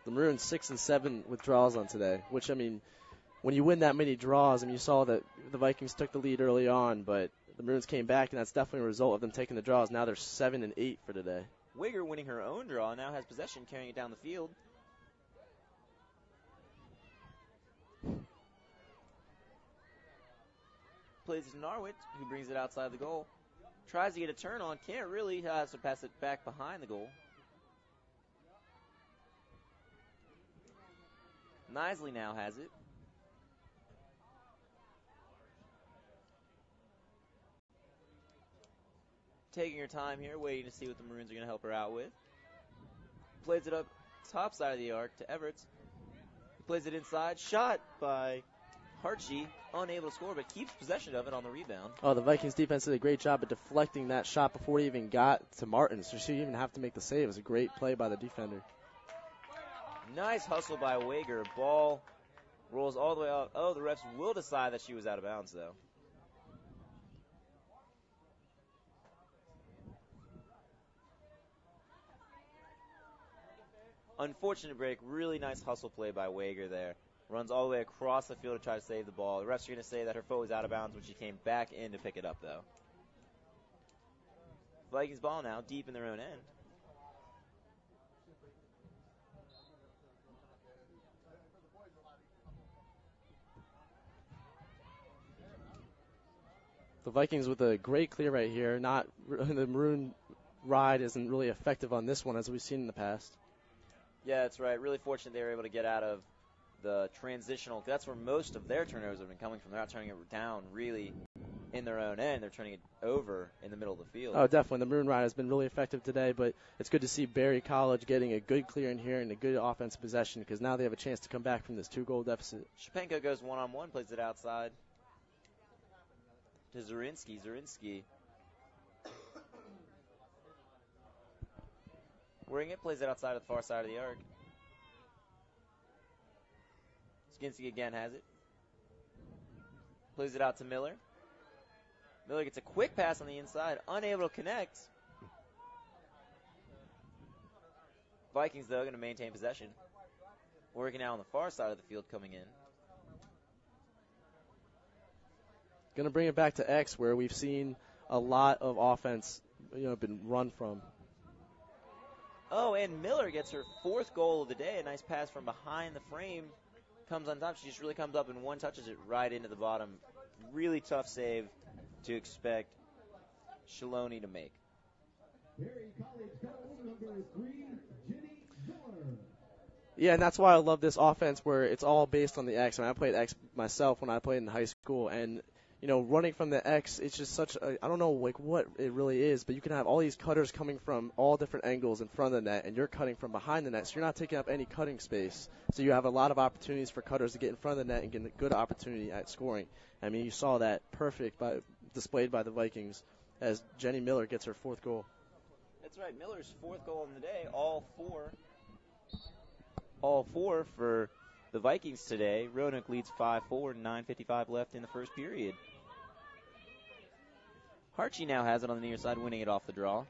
The Maroons 6 and 7 with draws on today, which, I mean, when you win that many draws, I mean, you saw that the Vikings took the lead early on, but the Maroons came back, and that's definitely a result of them taking the draws. Now they're 7 and 8 for today. Wager winning her own draw, now has possession, carrying it down the field. Plays it to Norwich, who brings it outside the goal. Tries to get a turn on, can't really, has to pass it back behind the goal. Nisley now has it. Taking her time here, waiting to see what the Maroons are going to help her out with. Plays it up top side of the arc to Everett. Plays it inside. Shot by Hartshee. Unable to score, but keeps possession of it on the rebound. Oh, the Vikings defense did a great job at deflecting that shot before it even got to Martin, so she didn't even have to make the save. It was a great play by the defender. Nice hustle by Wager. Ball rolls all the way out. Oh, the refs will decide that she was out of bounds, though. Unfortunate break. Really nice hustle play by Wager there. Runs all the way across the field to try to save the ball. The refs are going to say that her foot was out of bounds when she came back in to pick it up, though. Vikings ball now, deep in their own end. The Vikings with a great clear right here. Not the Maroon ride isn't really effective on this one as we've seen in the past. Yeah, that's right. Really fortunate they were able to get out of the transitional. That's where most of their turnovers have been coming from. They're not turning it down really in their own end. They're turning it over in the middle of the field. Oh, definitely. The Maroon ride has been really effective today, but it's good to see Berry College getting a good clear in here and a good offensive possession because now they have a chance to come back from this 2-goal deficit. Shapenko goes one-on-one, plays it outside to Zurinsky. Zurinsky working it, plays it outside of the far side of the arc. Skinsky again has it. Plays it out to Miller. Miller gets a quick pass on the inside, unable to connect. Vikings, though, going to maintain possession. Working out on the far side of the field coming in. Going to bring it back to X where we've seen a lot of offense been run from. Oh, and Miller gets her 4th goal of the day. A nice pass from behind the frame. Comes on top. She just really comes up and one touches it right into the bottom. Really tough save to expect Shaloni to make. Yeah, and that's why I love this offense where it's all based on the X. I played X myself when I played in high school, and running from the X, it's just such a, I don't know what it really is, but you can have all these cutters coming from all different angles in front of the net, and you're cutting from behind the net, so you're not taking up any cutting space. So you have a lot of opportunities for cutters to get in front of the net and get a good opportunity at scoring. I mean, you saw that displayed by the Vikings as Jenny Miller gets her 4th goal. That's right, Miller's 4th goal in the day, all four for the Vikings today. Roanoke leads 5-4, 9:55 left in the first period. Harchie now has it on the near side, winning it off the draw.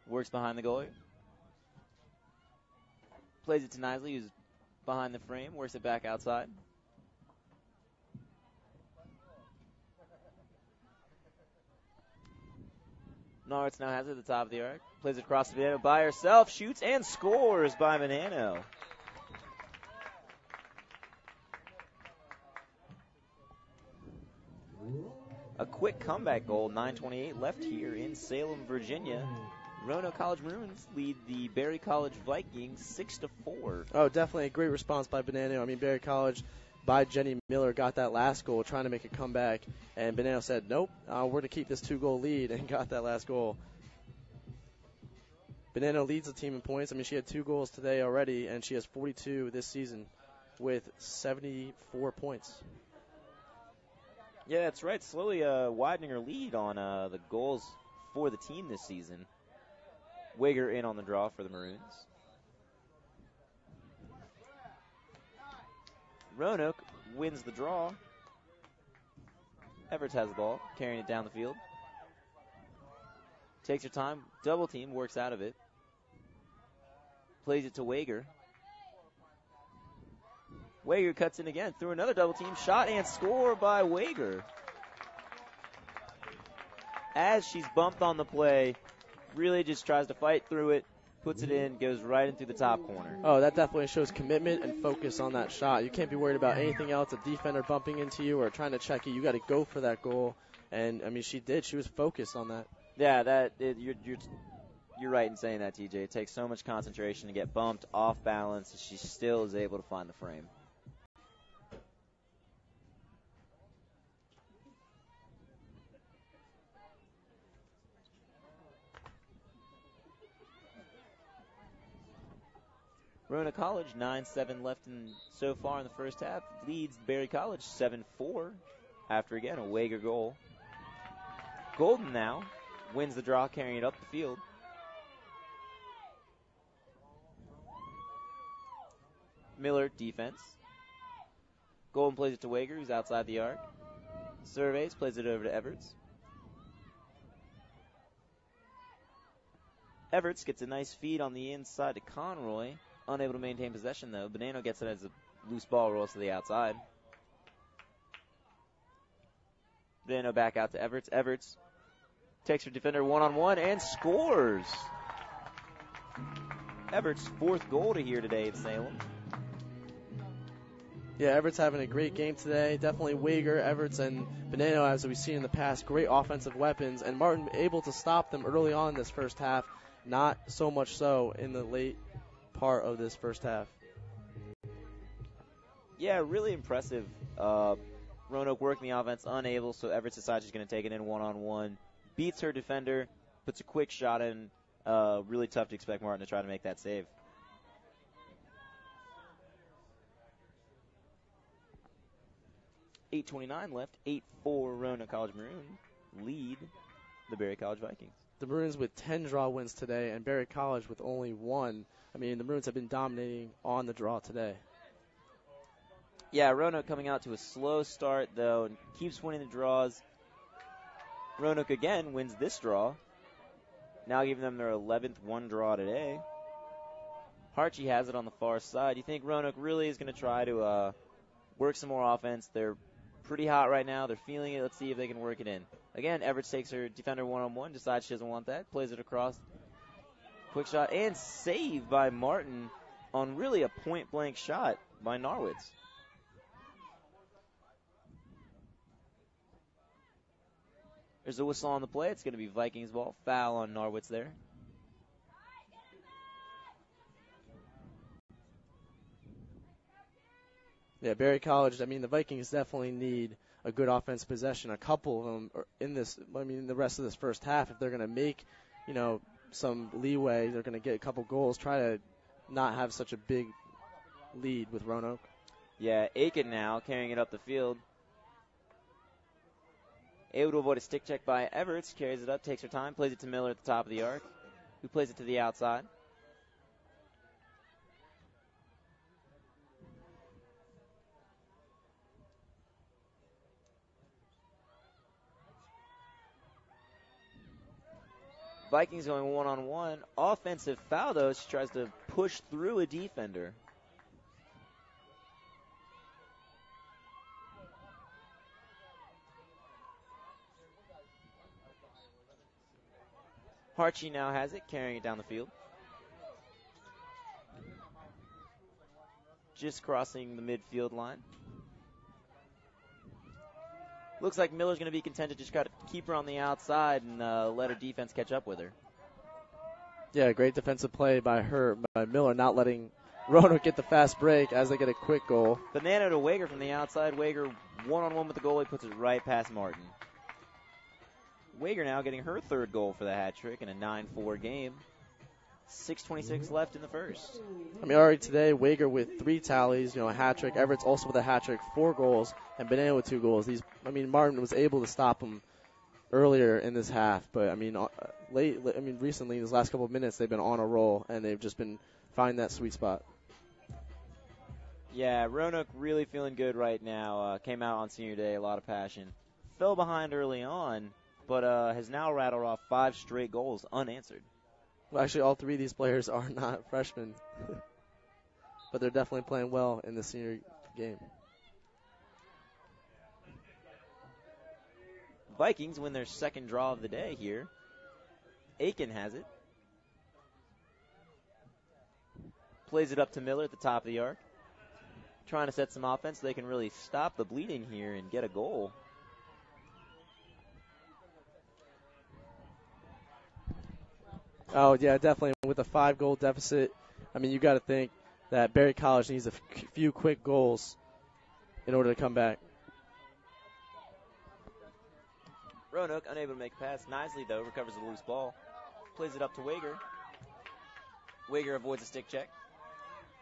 Works behind the goalie. Plays it to Nisley, who's behind the frame. Works it back outside. Norris now has it at the top of the arc. Plays it across the Venano by herself. Shoots and scores by Venano. A quick comeback goal, 9:28 left here in Salem, Virginia. Roanoke College Maroons lead the Berry College Vikings 6-4. Oh, definitely a great response by Bonanno. I mean, Berry College by Jenny Miller got that last goal, trying to make a comeback, and Bonanno said, nope, we're going to keep this 2-goal lead, and got that last goal. Bonanno leads the team in points. I mean, she had 2 goals today already, and she has 42 this season with 74 points. Yeah, that's right. Slowly widening her lead on the goals for the team this season. Wager in on the draw for the Maroons. Roanoke wins the draw. Everts has the ball, carrying it down the field. Takes her time, double team, works out of it. Plays it to Wager. Wager cuts in again through another double team. Shot and score by Wager. As she's bumped on the play, really just tries to fight through it, puts it in, goes right in through the top corner. Oh, that definitely shows commitment and focus on that shot. You can't be worried about anything else, a defender bumping into you or trying to check you. You got to go for that goal. And, I mean, she did. She was focused on that. Yeah, you're right in saying that, TJ. It takes so much concentration to get bumped off balance, and she still is able to find the frame. Roanoke College, 9-7 left so far in the first half, leads Berry College 7-4 after, again, a Wager goal. Golden now wins the draw, carrying it up the field. Miller, defense. Golden plays it to Wager, who's outside the arc. Surveys, plays it over to Everts. Everts gets a nice feed on the inside to Conroy. Unable to maintain possession, though. Bonanno gets it as a loose ball, rolls to the outside. Bonanno back out to Everts. Everts Takes her defender one-on-one and scores. Everett's 4th goal to here today at Salem. Yeah, Everett's having a great game today. Definitely Wager, Everett's, and Beneno, as we've seen in the past, great offensive weapons. And Martin able to stop them early on in this first half, not so much so in the late part of this first half. Yeah, really impressive. Roanoke working the offense, unable, so Everett decides she's going to take it in one-on-one. Beats her defender, puts a quick shot in. Really tough to expect Martin to try to make that save. .8:29 left. 8-4 Roanoke College Maroon lead the Berry College Vikings. The Maroons with 10 draw wins today, and Berry College with only 1. I mean, the Maroons have been dominating on the draw today. Yeah, Roanoke coming out to a slow start, though, and keeps winning the draws. Roanoke again wins this draw, now giving them their 11th one draw today. Harchie has it on the far side. You think Roanoke really is going to try to work some more offense? They're pretty hot right now. They're feeling it. Let's see if they can work it in. Again, Everett takes her defender one-on-one, decides she doesn't want that, plays it across. Quick shot and save by Martin on really a point-blank shot by Norwitz. There's a whistle on the play. It's going to be Vikings ball. Foul on Norwitz there. Yeah, Berry College, I mean, the Vikings definitely need a good offense possession. A couple of them are in this, I mean, the rest of this first half, if they're going to make, you know, some leeway, they're going to get a couple goals, try to not have such a big lead with Roanoke. Yeah, Aiken now carrying it up the field. Able to avoid a stick check by Everett. Carries it up, takes her time, plays it to Miller at the top of the arc, who plays it to the outside. Vikings going one-on-one. Offensive foul, though. She tries to push through a defender. Harchie now has it, carrying it down the field. Just crossing the midfield line. Looks like Miller's going to be content to just try to keep her on the outside and let her defense catch up with her. Yeah, great defensive play by Miller, not letting Roanoke get the fast break as they get a quick goal. Banana to Wager from the outside. Wager one-on-one with the goalie, puts it right past Martin. Wager now getting her 3rd goal for the hat trick in a 9-4 game. 6:26 left in the first. I mean, already today, Wager with 3 tallies, you know, a hat trick. Everett's also with a hat trick, 4 goals, and Banana with 2 goals. Martin was able to stop him earlier in this half, but I mean, recently, these last couple of minutes, they've been on a roll, and they've just been finding that sweet spot. Yeah, Roanoke really feeling good right now. Came out on senior day, a lot of passion. Fell behind early on, but has now rattled off 5 straight goals unanswered. Well, actually, all 3 of these players are not freshmen, but they're definitely playing well in the senior game. Vikings win their 2nd draw of the day here. Aiken has it. Plays it up to Miller at the top of the arc. Trying to set some offense so they can really stop the bleeding here and get a goal. Oh, yeah, definitely. With a 5-goal deficit, I mean, you got to think that Berry College needs a few quick goals in order to come back. Roanoke unable to make a pass. Nisley, though, recovers the loose ball. Plays it up to Wager. Wager avoids a stick check.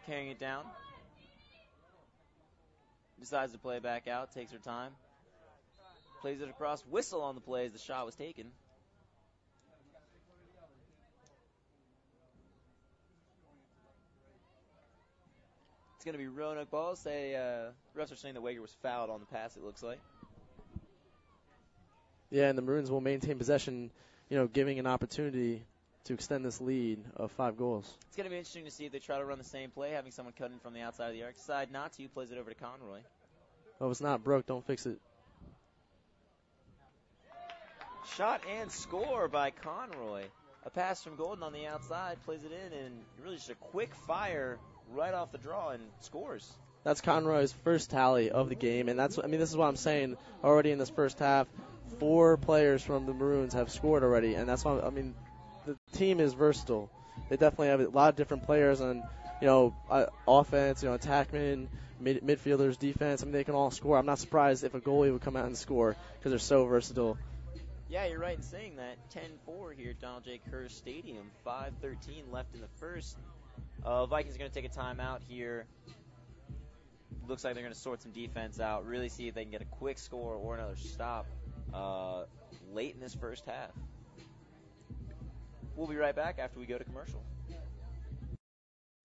Carrying it down. Decides to play back out. Takes her time. Plays it across. Whistle on the play as the shot was taken. It's going to be Roanoke ball. Refs are saying that Wager was fouled on the pass, it looks like. Yeah, and the Maroons will maintain possession, you know, giving an opportunity to extend this lead of 5 goals. It's going to be interesting to see if they try to run the same play, having someone cut in from the outside of the arc. Decide not to, plays it over to Conroy. Oh, it's not broke, don't fix it. Shot and score by Conroy. A pass from Golden on the outside, plays it in, and really just a quick fire right off the draw and scores. That's Conroy's first tally of the game, and this is what I'm saying. Already in this first half, 4 players from the Maroons have scored already, and that's why the team is versatile. They definitely have a lot of different players on, offense, attackmen, midfielders, defense. They can all score. I'm not surprised if a goalie would come out and score because they're so versatile. Yeah, you're right in saying that. 10-4 here at Donald J. Kerr Stadium. 5:13 left in the first. Vikings are going to take a timeout here. Looks like they're going to sort some defense out, really see if they can get a quick score or another stop late in this first half. We'll be right back after we go to commercial.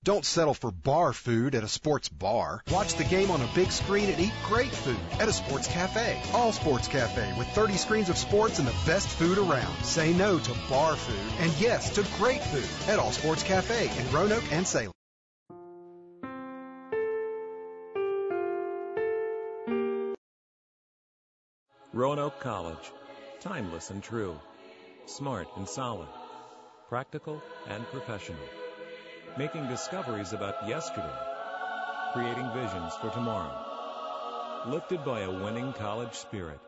Don't settle for bar food at a sports bar. Watch the game on a big screen and eat great food at a sports cafe. All Sports Cafe with 30 screens of sports and the best food around. Say no to bar food and yes to great food at All Sports Cafe in Roanoke and Salem. Roanoke College. Timeless and true. Smart and solid. Practical and professional. Making discoveries about yesterday. Creating visions for tomorrow. Lifted by a winning college spirit.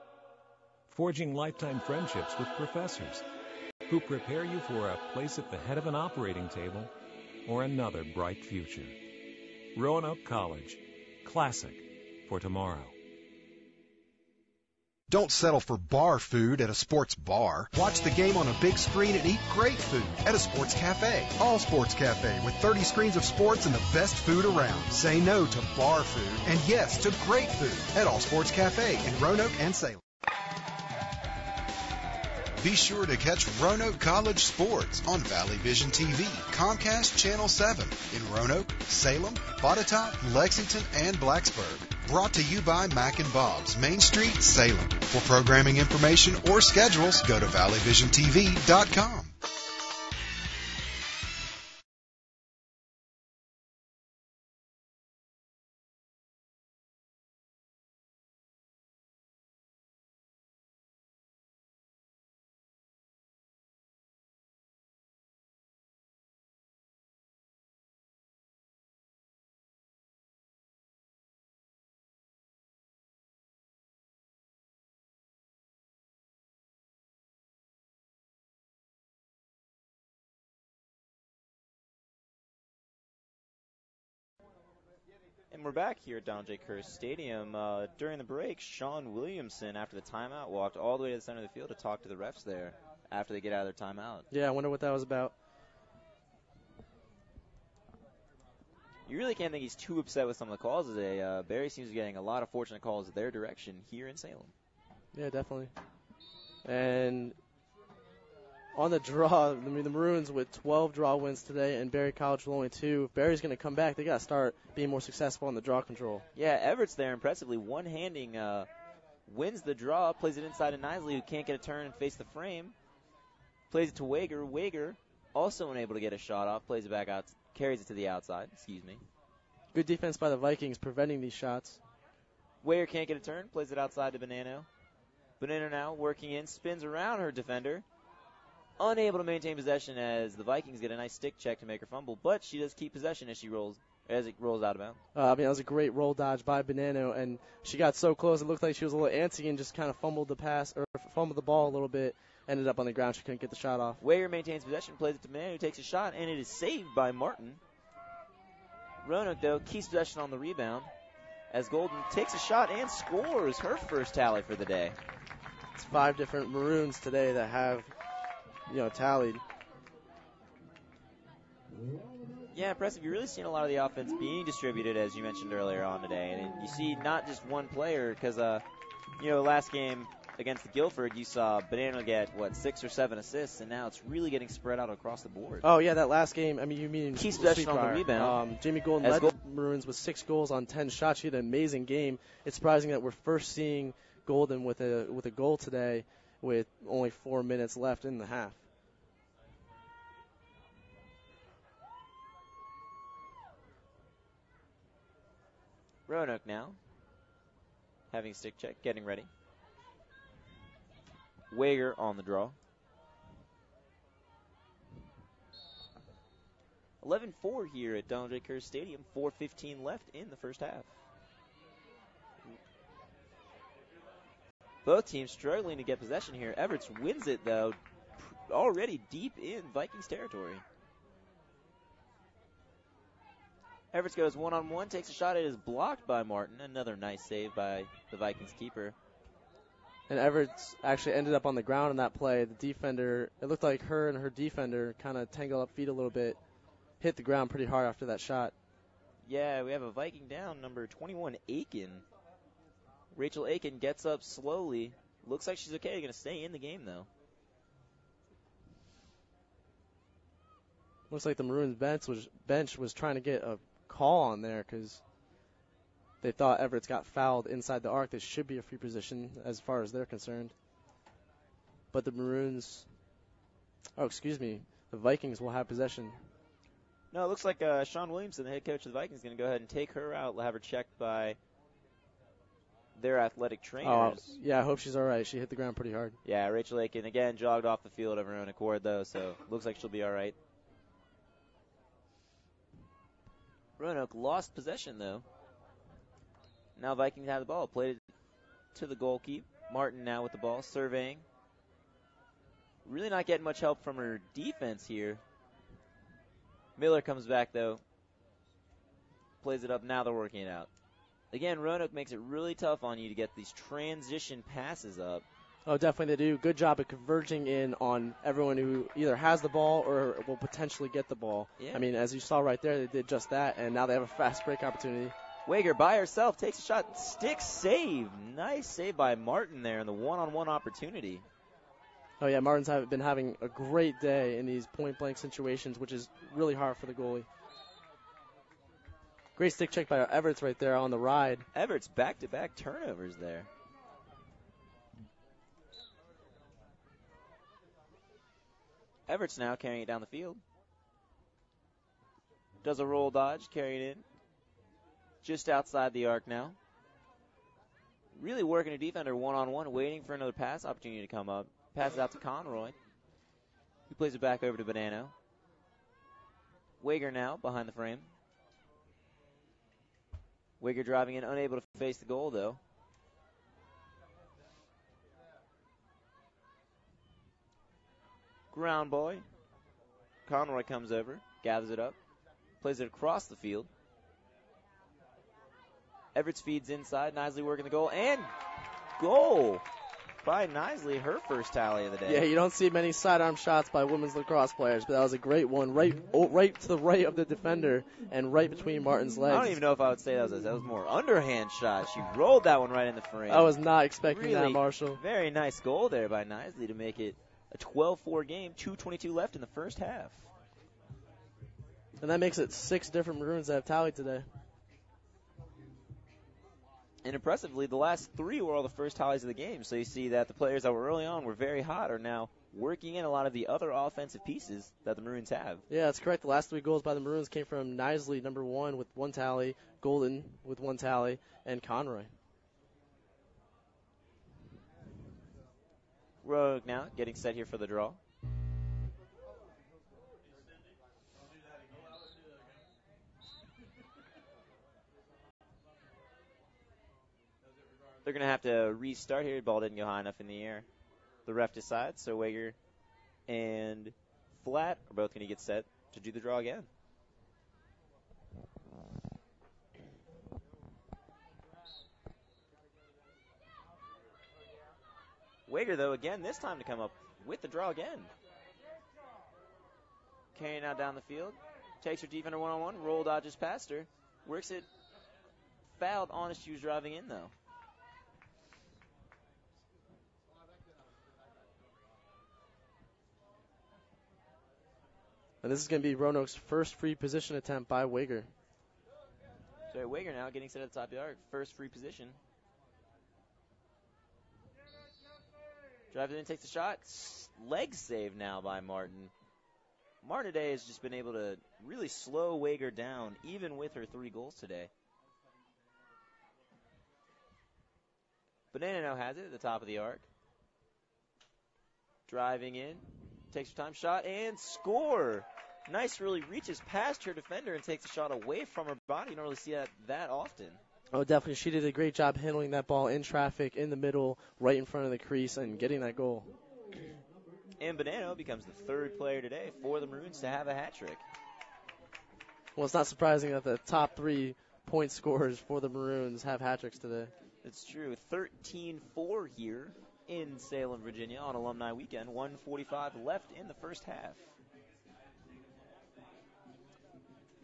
Forging lifetime friendships with professors who prepare you for a place at the head of an operating table or another bright future. Roanoke College. Classic for tomorrow. Don't settle for bar food at a sports bar. Watch the game on a big screen and eat great food at a sports cafe. All Sports Cafe with 30 screens of sports and the best food around. Say no to bar food and yes to great food at All Sports Cafe in Roanoke and Salem. Be sure to catch Roanoke College sports on Valley Vision TV, Comcast Channel 7 in Roanoke, Salem, Botetourt, Lexington, and Blacksburg. Brought to you by Mac and Bob's, Main Street, Salem. For programming information or schedules, go to valleyvisiontv.com. And we're back here at Donald J. Kerr Stadium. During the break, Sean Williamson, after the timeout, walked all the way to the center of the field to talk to the refs there after they get out of their timeout. Yeah, I wonder what that was about. You really can't think he's too upset with some of the calls today. Barry seems to be getting a lot of fortunate calls their direction here in Salem. Yeah, definitely. And on the draw, the Maroons with 12 draw wins today, and Barry College with only 2. If Barry's going to come back, they got to start being more successful on the draw control. Yeah, Everett's there impressively. One-handing wins the draw, plays it inside to Nisley, who can't get a turn and face the frame. Plays it to Wager. Wager also unable to get a shot off, plays it back out, carries it to the outside. Good defense by the Vikings preventing these shots. Wager can't get a turn, plays it outside to Bonanno. Bonanno now working in, spins around her defender. Unable to maintain possession as the Vikings get a nice stick check to make her fumble, but she does keep possession as it rolls out of bounds. That was a great roll dodge by Bonanno, and she got so close it looked like she was a little antsy and just kind of fumbled the ball a little bit. Ended up on the ground. She couldn't get the shot off. Wager maintains possession, plays it to Bonanno, who takes a shot, and it is saved by Martin. Roanoke, though, keeps possession on the rebound as Golden takes a shot and scores her first tally for the day. It's 5 different Maroons today that have tallied. Yeah, impressive. You're really seeing a lot of the offense being distributed, as you mentioned earlier on today. And you see not just one player, because, last game against the Guilford, you saw Bonanno get, 6 or 7 assists, and now it's really getting spread out across the board. Oh, yeah, that last game, you mean keeps possession on the rebound. Jamie Golden led the Maroons with 6 goals on 10 shots. She had an amazing game. It's surprising that we're first seeing Golden with a goal today with only 4 minutes left in the half. Roanoke now having a stick check, getting ready. Wager on the draw. 11-4 here at Donald J. Kerr Stadium. 4:15 left in the first half. Both teams struggling to get possession here. Everett's wins it, though, already deep in Vikings territory. Everett's goes one-on-one, takes a shot. It is blocked by Martin. Another nice save by the Vikings keeper. And Everett's actually ended up on the ground in that play. The defender, it looked like her and her defender kind of tangled up feet a little bit, hit the ground pretty hard after that shot. Yeah, we have a Viking down, number 21, Aiken. Rachel Aiken gets up slowly. Looks like she's okay. Going to stay in the game, though. Looks like the Maroons bench was trying to get a call on there because they thought Everett's got fouled inside the arc. This should be a free position as far as they're concerned. But the Maroons, the Vikings will have possession. No, it looks like Sean Williamson, the head coach of the Vikings, is going to go ahead and take her out. We'll have her checked by their athletic trainers. Yeah, I hope she's all right. She hit the ground pretty hard. Yeah, Rachel Aiken, again, jogged off the field of her own accord, though, so looks like she'll be all right. Roanoke lost possession, though. Now Vikings have the ball. Played it to the goalkeeper. Martin now with the ball, surveying. Really not getting much help from her defense here. Miller comes back, though. Plays it up. Now they're working it out. Again, Roanoke makes it really tough on you to get these transition passes up. Oh, definitely they do. Good job at converging in on everyone who either has the ball or will potentially get the ball. Yeah. I mean, as you saw right there, they did just that, and now they have a fast break opportunity. Wager by herself takes a shot. Stick save. Nice save by Martin there in the one-on-one opportunity. Oh, yeah, Martin's been having a great day in these point-blank situations, which is really hard for the goalie. Great stick check by Everett's right there on the ride. Everett's back-to-back turnovers there. Everett's now carrying it down the field. Does a roll dodge, carrying it in. Just outside the arc now. Really working a defender one-on-one, waiting for another pass opportunity to come up. Passes out to Conroy. He plays it back over to Bonanno. Wager now behind the frame. Wager driving in, unable to face the goal, though. Ground boy. Conroy comes over, gathers it up, plays it across the field. Everett feeds inside, Nisley working the goal, and goal by Nisley, her first tally of the day. Yeah, you don't see many sidearm shots by women's lacrosse players, but that was a great one, right to the right of the defender and right between Martin's legs. I don't even know if I would say that was more underhand shot. She rolled that one right in the frame. I was not expecting really that, Marshall. Very nice goal there by Nisley to make it a 12-4 game, 2:22 left in the first half. And that makes it 6 different Maroons that have tallied today. And impressively, the last 3 were all the first tallies of the game. So you see that the players that were early on were very hot are now working in a lot of the other offensive pieces that the Maroons have. Yeah, that's correct. The last 3 goals by the Maroons came from Nisley, number 1, with 1 tally, Golden with 1 tally, and Conroy. Rogue now getting set here for the draw. They're going to have to restart here. The ball didn't go high enough in the air. The ref decides, so Wager and Flat are both going to get set to do the draw again. Wager, though, again, this time to come up with the draw again. Carrying out down the field. Takes her defender one-on-one. Roll dodges past her. Works it. Fouled on as she was driving in, though. And this is going to be Roanoke's first free position attempt by Wager. So Wager now getting set at the top of the arc. First free position. Drives it in, takes the shot. Leg save now by Martin. Martin today has just been able to really slow Wager down, even with her 3 goals today. Bonanno has it at the top of the arc. driving in, takes her time, shot, and score. Nice, really reaches past her defender and takes a shot away from her body. You don't really see that often. Oh, definitely. She did a great job handling that ball in traffic, in the middle, right in front of the crease, and getting that goal. And Bonanno becomes the third player today for the Maroons to have a hat trick. Well, it's not surprising that the top 3 point scorers for the Maroons have hat tricks today. It's true. 13-4 here in Salem, Virginia on Alumni Weekend. 1:45 left in the first half.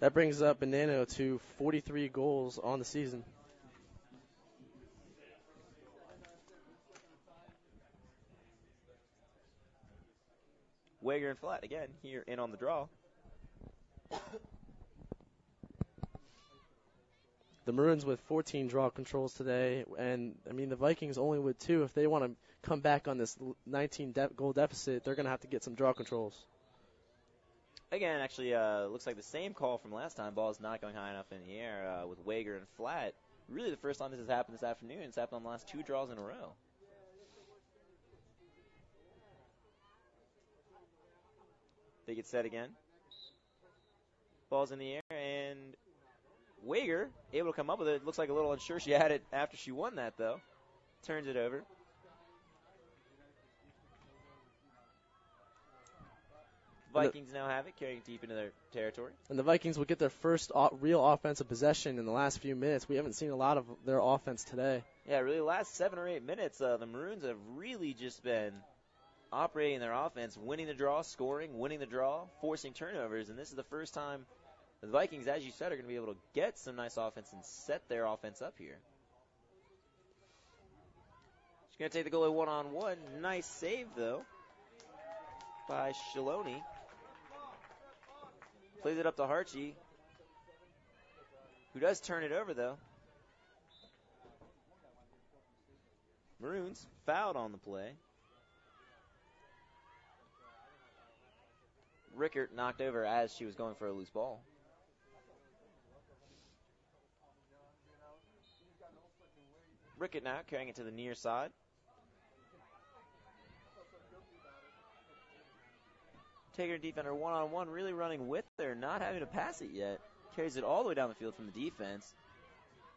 That brings up Bonanno to 43 goals on the season. Wager and Flat again here in on the draw. The Maroons with 14 draw controls today, and I mean the Vikings only with 2. If they want to come back on this 19 goal deficit, they're going to have to get some draw controls. Again, actually, looks like the same call from last time. Ball's not going high enough in the air with Wager and Flat. Really the first time this has happened this afternoon. It's happened on the last 2 draws in a row. They get set again. Ball's in the air, and Wager able to come up with it. Looks like a little unsure she had it after she won that, though. Turns it over. Vikings now have it, carrying it deep into their territory. And the Vikings will get their first real offensive possession in the last few minutes. We haven't seen a lot of their offense today. Yeah, really, the last 7 or 8 minutes, the Maroons have really just been operating their offense, winning the draw, scoring, winning the draw, forcing turnovers, and this is the first time the Vikings, as you said, are going to be able to get some nice offense and set their offense up here. She's going to take the goalie one-on-one. Nice save, though, by Shaloni. Plays it up to Harchie, who does turn it over, though. Maroons fouled on the play. Rickert knocked over as she was going for a loose ball. Rickett now carrying it to the near side. Taker and defender one-on-one, really running with her, not having to pass it yet. Carries it all the way down the field from the defense.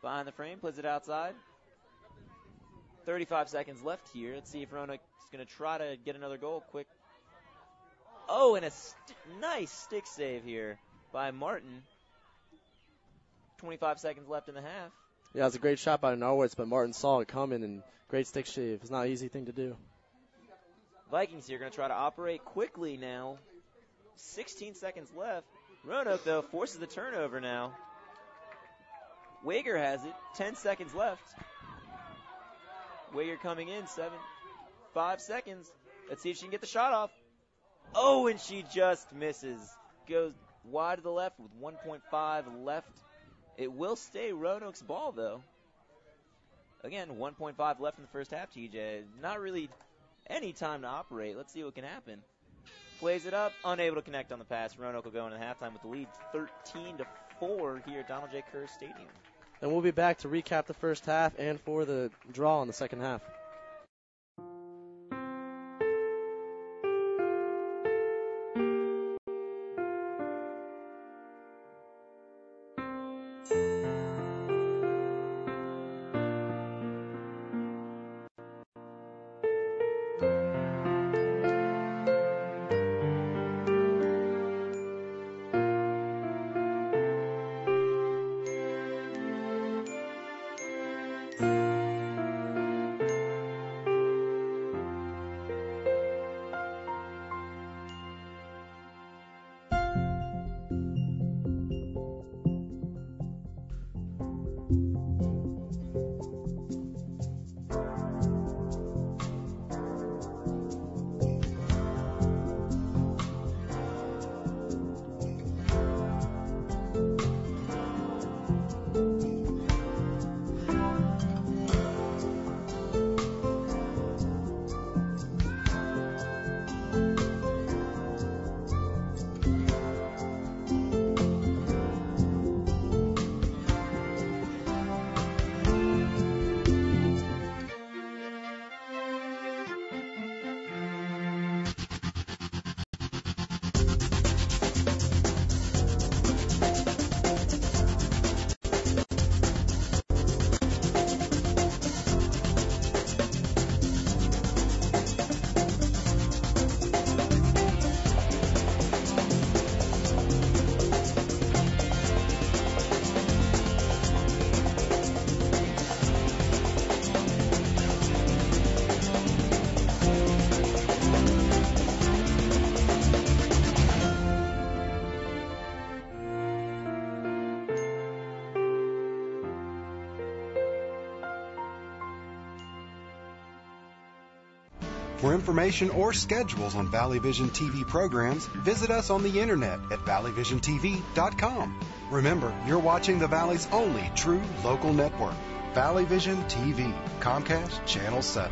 Behind the frame, plays it outside. 35 seconds left here. Let's see if Roanoke is going to try to get another goal quick. Oh, and a nice stick save here by Martin. 25 seconds left in the half. Yeah, it's a great shot by Norwitz, but Martin saw it coming, and great stick save. It's not an easy thing to do. Vikings here going to try to operate quickly now. 16 seconds left. Roanoke, though, forces the turnover now. Wager has it. 10 seconds left. Wager coming in. 5 seconds. Let's see if she can get the shot off. Oh, and she just misses. Goes wide to the left with 1.5 left. It will stay Roanoke's ball, though. Again, 1.5 left in the first half, TJ. Not really any time to operate. Let's see what can happen. Plays it up, unable to connect on the pass. Roanoke will go into halftime with the lead 13-4 here at Donald J. Kerr Stadium. And we'll be back to recap the first half and for the draw in the second half. information or schedules on Valley Vision TV programs, visit us on the internet at valleyvisiontv.com. Remember, you're watching the Valley's only true local network, Valley Vision TV, Comcast Channel 7.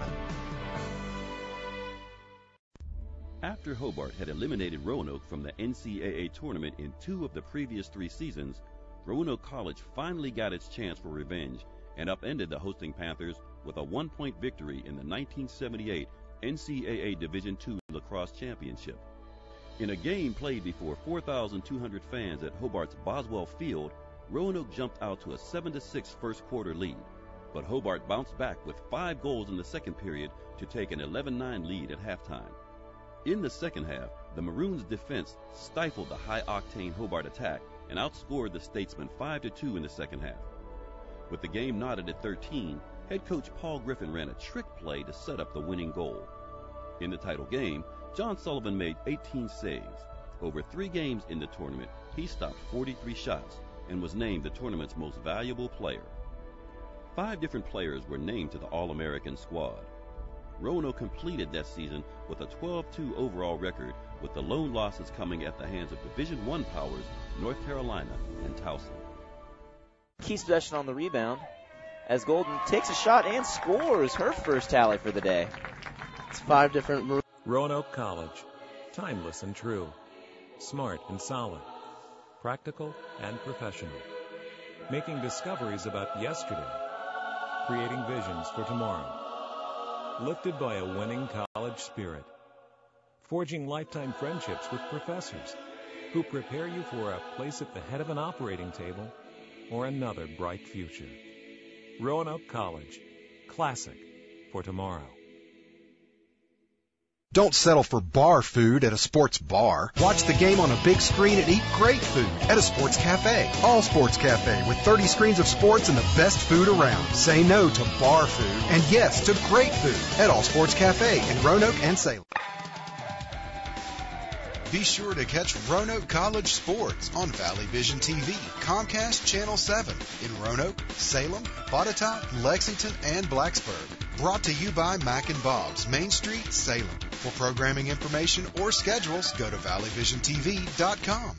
After Hobart had eliminated Roanoke from the NCAA tournament in 2 of the previous 3 seasons, Roanoke College finally got its chance for revenge and upended the hosting Panthers with a 1-point victory in the 1978 NCAA Division II Lacrosse Championship. In a game played before 4,200 fans at Hobart's Boswell Field, Roanoke jumped out to a 7-6 first quarter lead, but Hobart bounced back with 5 goals in the second period to take an 11-9 lead at halftime. In the second half, the Maroons' defense stifled the high-octane Hobart attack and outscored the Statesmen 5-2 in the second half. With the game knotted at 13, head coach Paul Griffin ran a trick play to set up the winning goal. In the title game, John Sullivan made 18 saves. Over 3 games in the tournament, he stopped 43 shots and was named the tournament's most valuable player. 5 different players were named to the All-American squad. Roanoke completed that season with a 12-2 overall record, with the lone losses coming at the hands of Division I powers North Carolina and Towson. Keeps possession on the rebound as Golden takes a shot and scores her first tally for the day. It's 5 different. Roanoke College. Timeless and true. Smart and solid. Practical and professional. Making discoveries about yesterday. Creating visions for tomorrow. Lifted by a winning college spirit. Forging lifetime friendships with professors who prepare you for a place at the head of an operating table or another bright future. Roanoke College. Classic for tomorrow. Don't settle for bar food at a sports bar. Watch the game on a big screen and eat great food at a sports cafe. All Sports Cafe with 30 screens of sports and the best food around. Say no to bar food and yes to great food at All Sports Cafe in Roanoke and Salem. Be sure to catch Roanoke College sports on Valley Vision TV, Comcast Channel 7 in Roanoke, Salem, Botetourt, Lexington, and Blacksburg. Brought to you by Mac and Bob's, Main Street, Salem. For programming information or schedules, go to valleyvisiontv.com.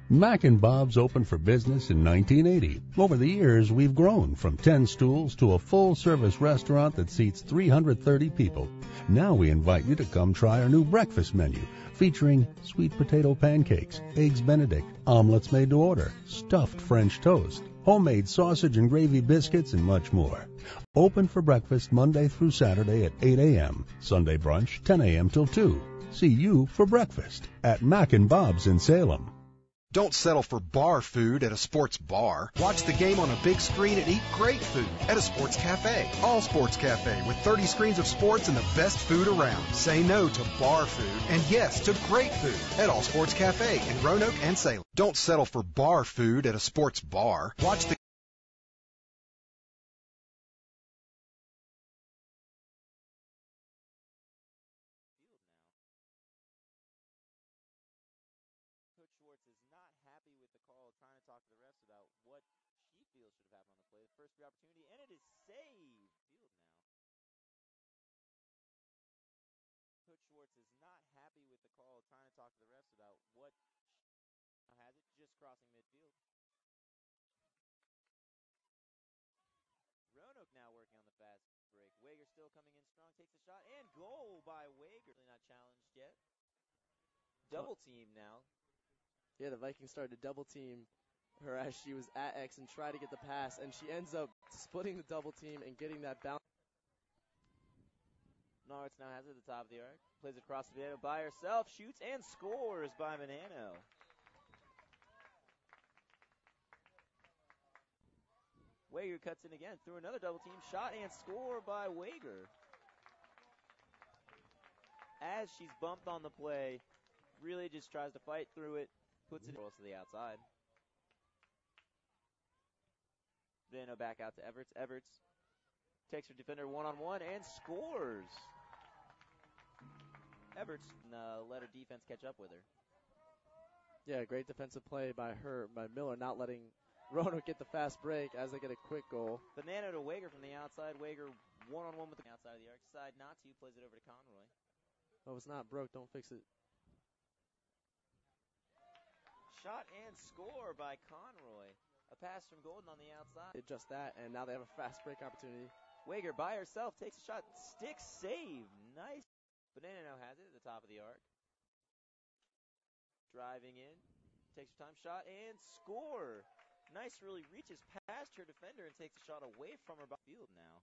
Mac and Bob's opened for business in 1980. Over the years, we've grown from 10 stools to a full-service restaurant that seats 330 people. Now we invite you to come try our new breakfast menu, featuring sweet potato pancakes, eggs Benedict, omelets made to order, stuffed French toast, homemade sausage and gravy biscuits, and much more. Open for breakfast Monday through Saturday at 8 a.m., Sunday brunch 10 a.m. till 2. See you for breakfast at Mac and Bob's in Salem. Don't settle for bar food at a sports bar. Watch the game on a big screen and eat great food at a sports cafe. All Sports Cafe with 30 screens of sports and the best food around. Say no to bar food and yes to great food at All Sports Cafe in Roanoke and Salem. Don't settle for bar food at a sports bar. Watch the First free opportunity, and it is saved. Field now. Coach Schwartz is not happy with the call, trying to talk to the refs about what has it, just crossing midfield. Roanoke now working on the fast break. Wager still coming in strong, takes a shot, and goal by Wager. Not challenged yet. Double team now. Yeah, the Vikings started to double team her as she was at X and try to get the pass, and she ends up splitting the double team and getting that bounce. Norris now has it at the top of the arc. Plays across the Manano by herself, shoots and scores by Manano. Wager cuts in again through another double team shot and score by Wager. As she's bumped on the play, really just tries to fight through it, puts it to the outside. Then back out to Everts. Everts takes her defender one-on-one and scores. Everts let her defense catch up with her. Yeah, great defensive play by Miller, not letting Roanoke get the fast break as they get a quick goal. Banana to Wager from the outside. Wager one-on-one with the outside of the arc. Side not to, plays it over to Conroy. Oh, if it's not broke, don't fix it. Shot and score by Conroy. A pass from Golden on the outside. Did just that, and now they have a fast break opportunity. Wager by herself takes a shot. Stick save. Nice. Banana has it at the top of the arc. Driving in. Takes her time. Shot and score. Nice, really reaches past her defender and takes a shot away from her by field now.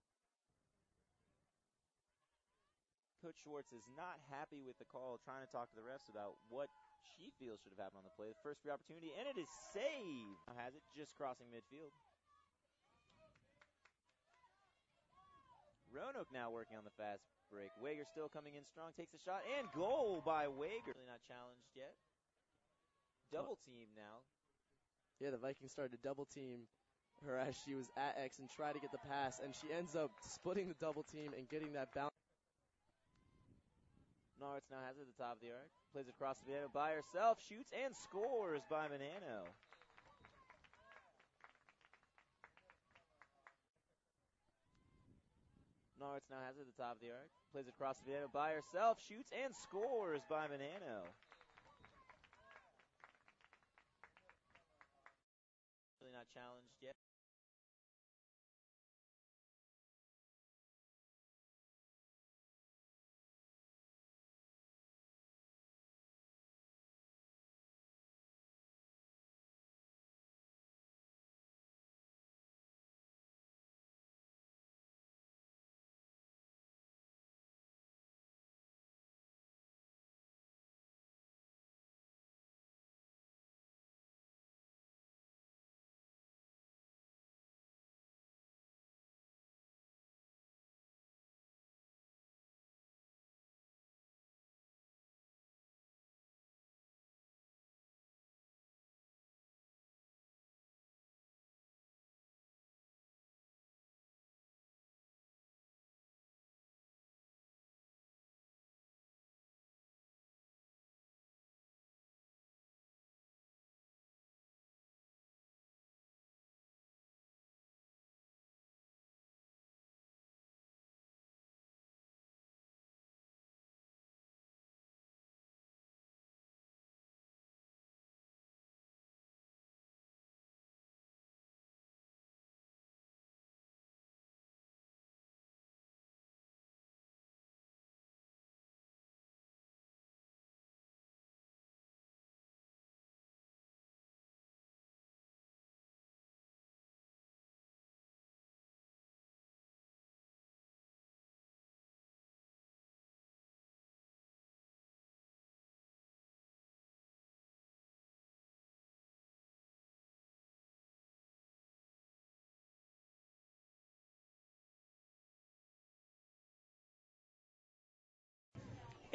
Coach Schwartz is not happy with the call, trying to talk to the refs about what she feels should have happened on the play. The first free opportunity, and it is saved. Now has it just crossing midfield. Roanoke now working on the fast break. Wager still coming in strong, takes a shot, and goal by Wager. Really not challenged yet. Double team now. Yeah, the Vikings started to double team her as she was at X and try to get the pass, and she ends up splitting the double team and getting that bounce. Norris now has it at the top of the arc. Plays it across the Manano by herself. Shoots and scores by Manano. Norris now has it at the top of the arc. Plays it across the Manano by herself. Shoots and scores by Manano. Really not challenged yet.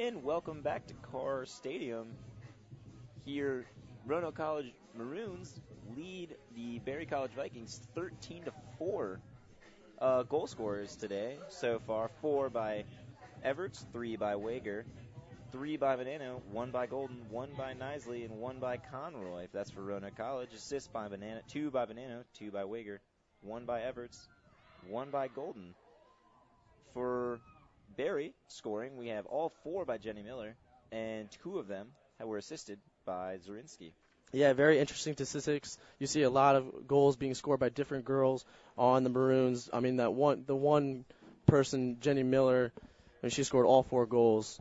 And welcome back to Carr Stadium. Here, Roanoke College Maroons lead the Berry College Vikings 13-4. Goal scorers today so far: 4 by Everts, 3 by Wager, 3 by Banana, 1 by Golden, 1 by Nisley, and 1 by Conroy. If that's for Roanoke College. Assists by Banana: 2 by Banana, 2 by Wager, 1 by Everts, 1 by Golden. For Berry scoring, we have all 4 by Jenny Miller, and 2 of them were assisted by Zorinsky. Yeah, very interesting statistics. You see a lot of goals being scored by different girls on the Maroons. I mean, the one person, Jenny Miller, she scored all 4 goals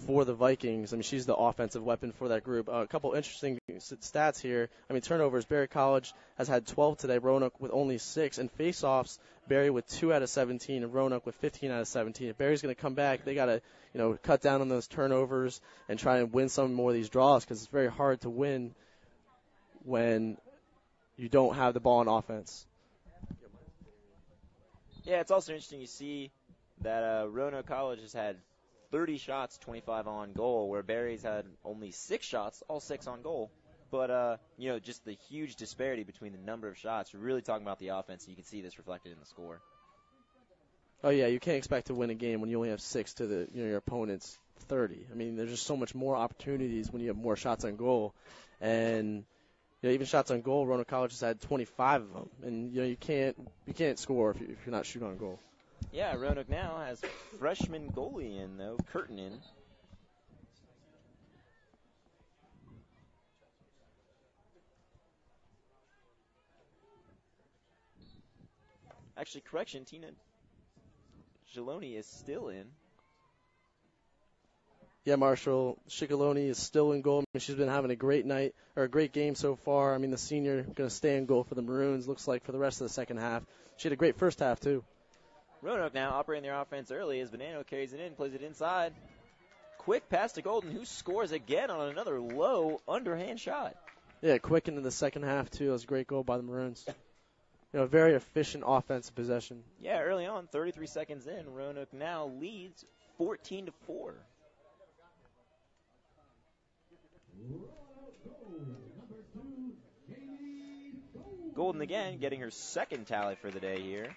for the Vikings. I mean, she's the offensive weapon for that group. A couple interesting stats here. I mean, turnovers. Berry College has had 12 today. Roanoke with only 6. And face-offs, Berry with 2 out of 17, and Roanoke with 15 out of 17. If Berry's going to come back, they got to, cut down on those turnovers and try and win some more of these draws, because it's very hard to win when you don't have the ball on offense. Yeah, it's also interesting you see that Roanoke College has had 30 shots, 25 on goal, where Berry's had only 6 shots, all 6 on goal. But, just the huge disparity between the number of shots. We're really talking about the offense, and you can see this reflected in the score. Oh, yeah, you can't expect to win a game when you only have 6 to your opponent's 30. I mean, there's just so much more opportunities when you have more shots on goal. And even shots on goal, Roanoke College has had 25 of them. And, you can't score if you're not shooting on goal. Yeah, Roanoke now has freshman goalie in, though, Curtin in. Actually, correction, Tina Geloni is still in. Yeah, Marshall, Shicaloni is still in goal. I mean, she's been having a great night, or a great game so far. I mean, the senior going to stay in goal for the Maroons, looks like, for the rest of the second half. She had a great first half, too. Roanoke now operating their offense early as Veneno carries it in, plays it inside. Quick pass to Golden, who scores again on another low underhand shot. Yeah, quick into the second half, too. That was a great goal by the Maroons. Very efficient offensive possession. Yeah, early on, 33 seconds in, Roanoke now leads 14-4. Golden again getting her second tally for the day here.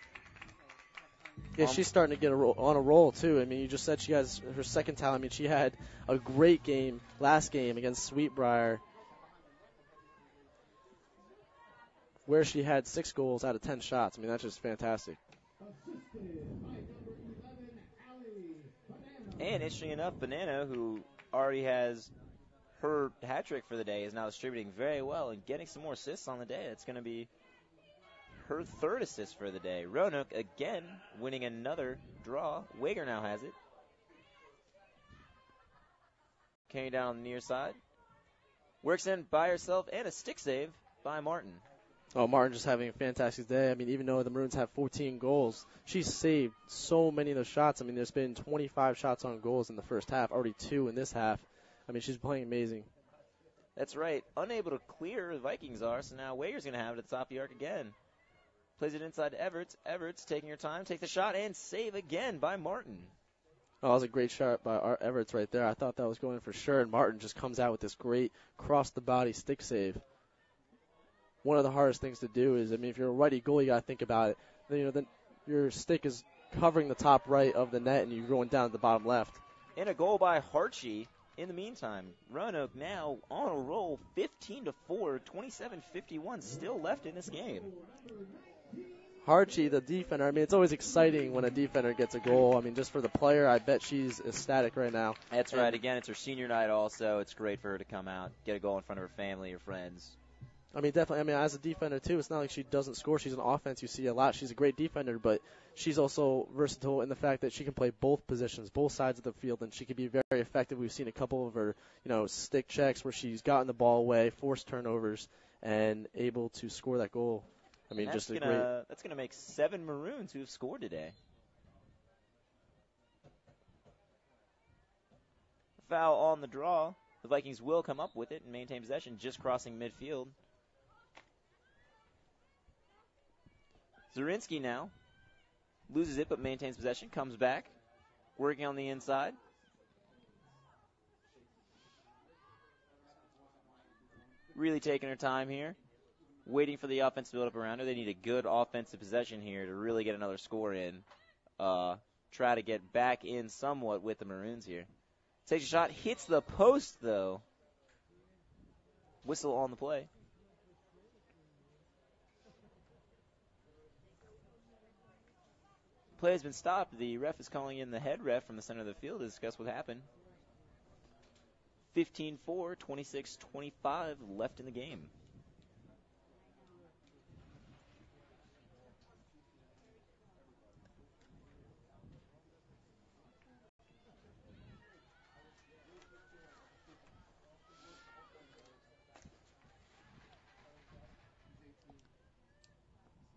Yeah, she's starting to get on a roll, too. I mean, you just said she has her second tally. I mean, she had a great game last game against Sweetbriar, where she had 6 goals out of 10 shots. I mean, that's just fantastic. And interesting enough, Banana, who already has her hat trick for the day, is now distributing very well and getting some more assists on the day. It's going to be her third assist for the day. Roanoke again winning another draw. Wager now has it. Carrying down on the near side. Works in by herself and a stick save by Martin. Oh, Martin just having a fantastic day. I mean, even though the Maroons have 14 goals, she's saved so many of those shots. I mean, there's been 25 shots on goals in the first half, already 2 in this half. I mean, she's playing amazing. That's right. Unable to clear, the Vikings are, so now Wager's going to have it at the top of the arc again. Plays it inside to Everts. Everts taking her time, takes the shot, and save again by Martin. Oh, that was a great shot by Everts right there. I thought that was going for sure, and Martin just comes out with this great cross-the-body stick save. One of the hardest things to do is, I mean, if you're a righty goalie, you got to think about it. Then your stick is covering the top right of the net, and you're going down to the bottom left. And a goal by Harchie. In the meantime, Roanoke now on a roll, 15-4, 27:51 still left in this game. Harchie, the defender, I mean, it's always exciting when a defender gets a goal. I mean, just for the player, I bet she's ecstatic right now. That's right. Again, it's her senior night also. It's great for her to come out, get a goal in front of her family, her friends. I mean, definitely. I mean, as a defender, too, it's not like she doesn't score. She's an offense you see a lot. She's a great defender, but she's also versatile in the fact that she can play both positions, both sides of the field, and she can be very effective. We've seen a couple of her, stick checks where she's gotten the ball away, forced turnovers, and able to score that goal. I mean, that's great. That's going to make 7 Maroons who have scored today. Foul on the draw. The Vikings will come up with it and maintain possession, just crossing midfield. Zurinsky now loses it but maintains possession, comes back, working on the inside. Really taking her time here, waiting for the offense to build up around her. They need a good offensive possession here to really get another score in. Try to get back in somewhat with the Maroons here. Takes a shot, hits the post though. Whistle on the play. Play has been stopped. The ref is calling in the head ref from the center of the field to discuss what happened. 15-4, 26-25 left in the game.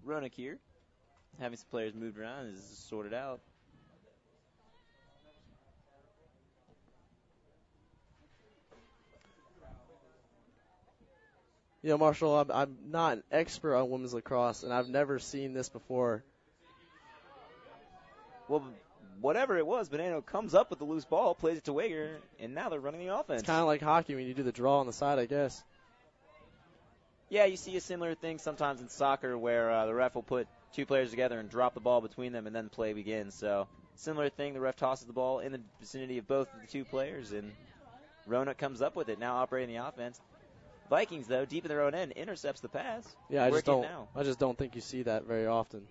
Roanoke here, having some players moved around, is sorted out. Marshall, I'm not an expert on women's lacrosse, and I've never seen this before. Well, whatever it was, Bonanno comes up with the loose ball, plays it to Wager, and now they're running the offense. It's kind of like hockey when you do the draw on the side, I guess. Yeah, you see a similar thing sometimes in soccer where the ref will put 2 players together and drop the ball between them, and then the play begins. So, similar thing, the ref tosses the ball in the vicinity of both of the 2 players, and Roanoke comes up with it, now operating the offense. Vikings, though, deep in their own end, intercepts the pass. Yeah, I just don't think you see that very often.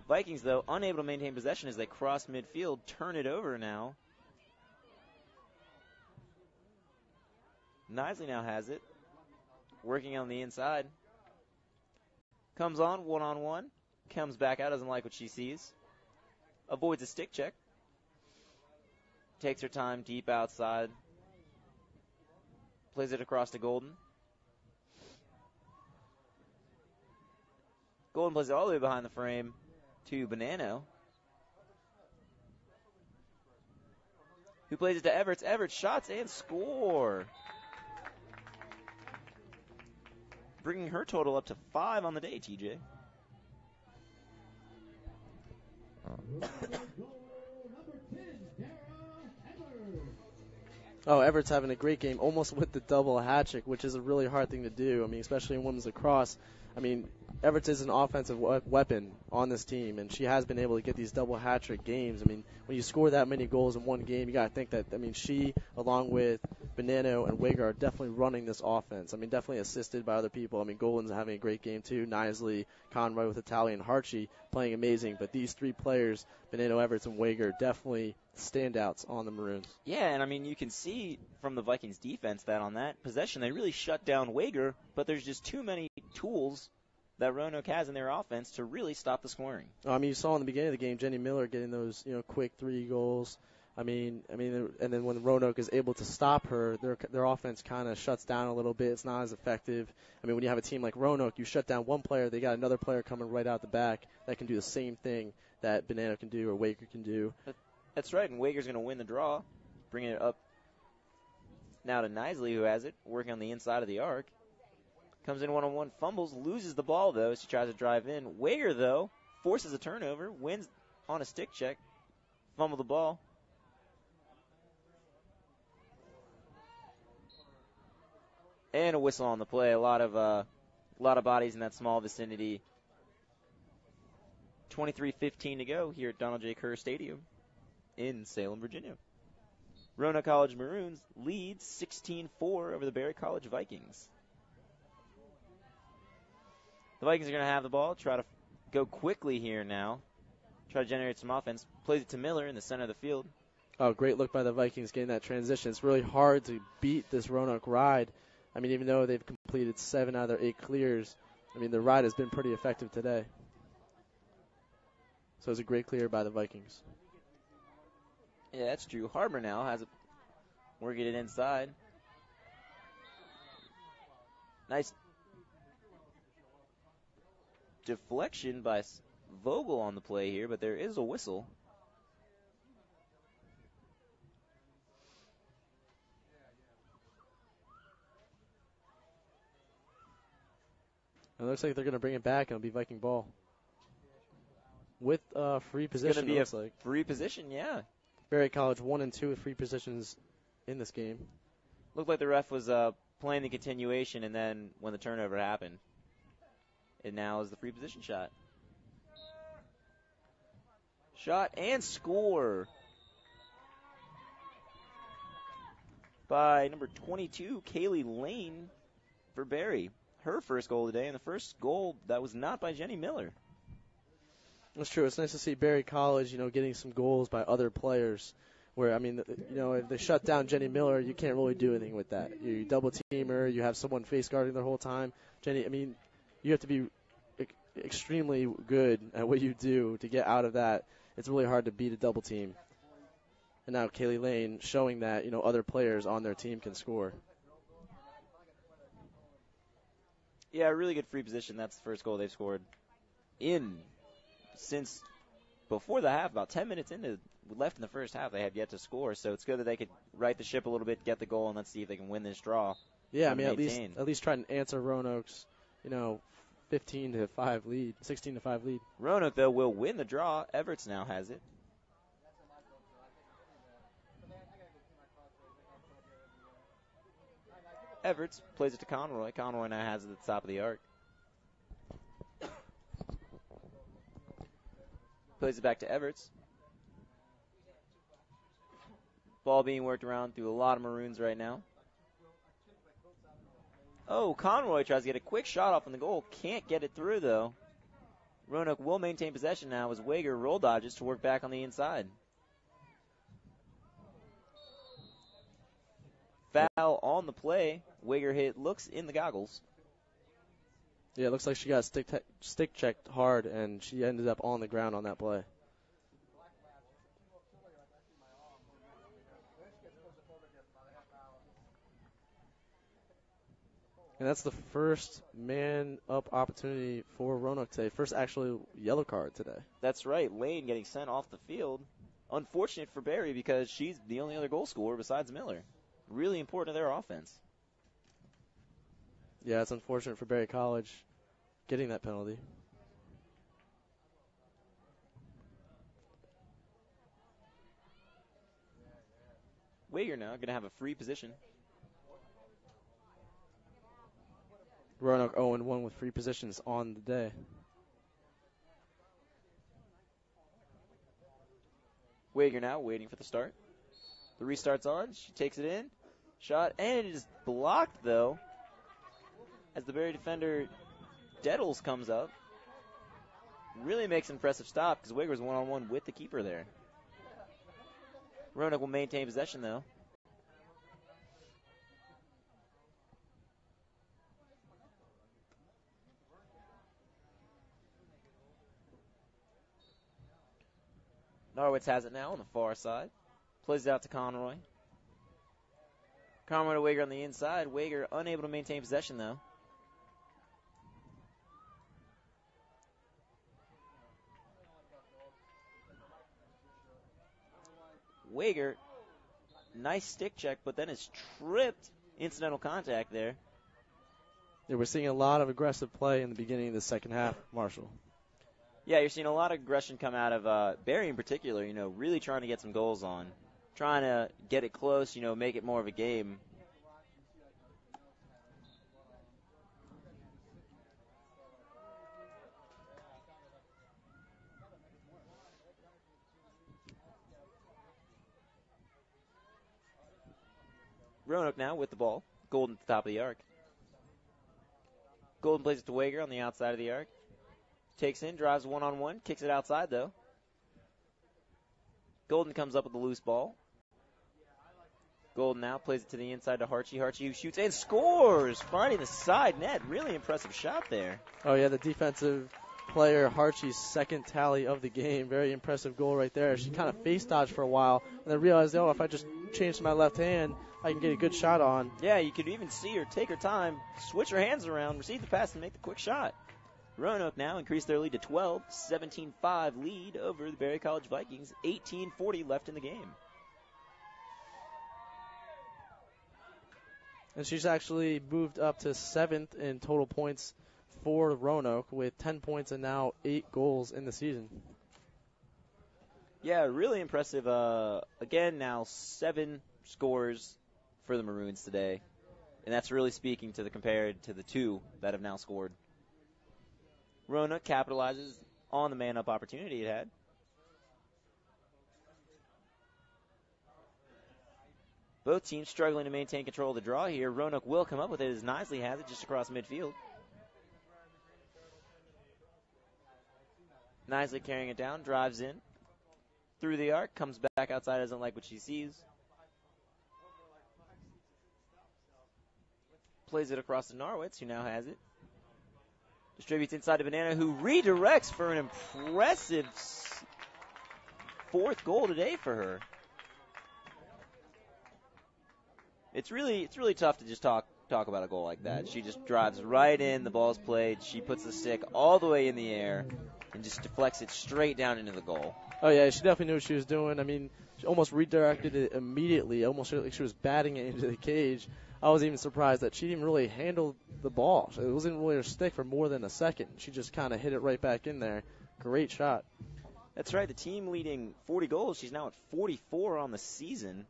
Vikings, though, unable to maintain possession as they cross midfield, turn it over now. Nisley now has it, working on the inside. Comes on, one-on-one. Comes back out, doesn't like what she sees. Avoids a stick check. Takes her time deep outside. Plays it across to Golden. Golden plays it all the way behind the frame to Bonanno, who plays it to Everts. Everts shots and score. Bringing her total up to 5 on the day, TJ. Oh, Everett's having a great game, almost with the double hat trick, which is a really hard thing to do. I mean, especially in women's lacrosse. I mean, Everett is an offensive weapon on this team, and she has been able to get these double hat trick games. I mean, when you score that many goals in one game, you got to think that, I mean, she, along with Bonanno and Wigger, are definitely running this offense. I mean, definitely assisted by other people. I mean, Golden's having a great game, too. Nisley, Conroy with Italian, Harchie playing amazing. But these three players, Bonanno, Everett, and Wigger, definitely standouts on the Maroons. Yeah, and I mean, you can see from the Vikings defense that on that possession, they really shut down Wager, but there's just too many tools that Roanoke has in their offense to really stop the scoring. I mean, you saw in the beginning of the game, Jenny Miller getting those, quick 3 goals. I mean, and then when Roanoke is able to stop her, their offense kind of shuts down a little bit. It's not as effective. I mean, when you have a team like Roanoke, you shut down one player, they got another player coming right out the back that can do the same thing that Bonanno can do or Wager can do. That's right, and Wager's going to win the draw, bringing it up now to Nisley, who has it, working on the inside of the arc. Comes in one-on-one, fumbles, loses the ball, though, as she tries to drive in. Wager, though, forces a turnover, wins on a stick check, fumble the ball. And a whistle on the play. A lot of bodies in that small vicinity. 23:15 to go here at Donald J. Kerr Stadium in Salem, Virginia. Roanoke College Maroons leads 16-4 over the Berry College Vikings. The Vikings are going to have the ball, try to go quickly here now, try to generate some offense. Plays it to Miller in the center of the field. Oh, great look by the Vikings getting that transition. It's really hard to beat this Roanoke ride. I mean, even though they've completed 7 out of their 8 clears, I mean, the ride has been pretty effective today. So it's a great clear by the Vikings. Yeah, that's true. Harbor now has it working it inside. Nice deflection by Vogel on the play here, but there is a whistle. It looks like they're going to bring it back, and it'll be Viking ball. With free position, It's going to be it looks like. Free position, yeah. Berry College 1 and 2 with free positions in this game. Looked like the ref was playing the continuation, and then when the turnover happened, it now is the free position shot. Shot and score by number 22, Kaylee Lane for Berry. Her first goal today, and the first goal that was not by Jenny Miller. That's true. It's nice to see Berry College, getting some goals by other players. Where, I mean, if they shut down Jenny Miller, you can't really do anything with that. You double team her, you have someone face guarding the whole time. Jenny, I mean, you have to be extremely good at what you do to get out of that. It's really hard to beat a double team. And now Kaylee Lane showing that, other players on their team can score. Yeah, really good free position. That's the first goal they've scored since before the half, about 10 minutes left in the first half. They have yet to score, so it's good that they could right the ship a little bit, get the goal, and let's see if they can win this draw. Yeah, I mean, at least try and answer Roanoke's, 16-5 lead. Roanoke, though, will win the draw. Everts now has it. Everts plays it to Conroy. Conroy now has it at the top of the arc. Plays it back to Everts. Ball being worked around through a lot of Maroons right now. Oh, Conroy tries to get a quick shot off on the goal. Can't get it through, though. Roanoke will maintain possession now as Wager roll dodges to work back on the inside. Foul on the play. Wager hit, looks in the goggles. Yeah, it looks like she got stick checked hard, and she ended up on the ground on that play. And that's the first man-up opportunity for Roanoke today. First actually yellow card today. That's right. Lane getting sent off the field. Unfortunate for Barry because she's the only other goal scorer besides Miller. Really important to their offense. Yeah, it's unfortunate for Barry College getting that penalty. Wager now going to have a free position. Roanoke 0-1 with free positions on the day. Wager now waiting for the start. The restart's on. She takes it in. Shot, and it is blocked, though, as the Barry defender, Dettles, comes up. Really makes an impressive stop because Wager's one-on-one with the keeper there. Roanoke will maintain possession, though. Norwitz has it now on the far side. Plays it out to Conroy. Conroy to Wager on the inside. Wager unable to maintain possession, though. Wager, nice stick check, but then is tripped. Incidental contact there. Yeah, we're seeing a lot of aggressive play in the beginning of the second half, Marshall. Yeah, you're seeing a lot of aggression come out of Barry in particular, really trying to get some goals on. Trying to get it close, make it more of a game. Roanoke now with the ball. Golden at the top of the arc. Golden plays it to Wager on the outside of the arc. Takes in, drives one-on-one, kicks it outside, though. Golden comes up with the loose ball. Golden now plays it to the inside to Harchie. Harchie who shoots and scores, finding the side net. Really impressive shot there. Oh, yeah, the defensive player, Harchie's second tally of the game. Very impressive goal right there. She kind of face dodged for a while and then realized, if I just change to my left hand, I can get a good shot on. Yeah, you could even see her take her time, switch her hands around, receive the pass, and make the quick shot. Roanoke now increased their lead to 12, 17-5 lead over the Barry College Vikings, 18:40 left in the game. And she's actually moved up to 7th in total points for Roanoke with 10 points and now 8 goals in the season. Yeah, really impressive. Again, now 7 scores for the Maroons today. And that's really speaking to compared to the 2 that have now scored. Roanoke capitalizes on the man-up opportunity it had. Both teams struggling to maintain control of the draw here. Roanoke will come up with it as Nisley has it just across midfield. Nisley carrying it down, drives in through the arc, comes back outside, doesn't like what she sees. Plays it across to Norwitz, who now has it. Distributes inside to Banana, who redirects for an impressive 4th goal today for her. It's really tough to just talk about a goal like that. She just drives right in, the ball's played, she puts the stick all the way in the air and just deflects it straight down into the goal. Oh, yeah, she definitely knew what she was doing. I mean, she almost redirected it immediately, almost like she was batting it into the cage. I was even surprised that she didn't really handle the ball. It wasn't really her stick for more than a second. She just kind of hit it right back in there. Great shot. That's right, the team leading 40 goals. She's now at 44 on the season.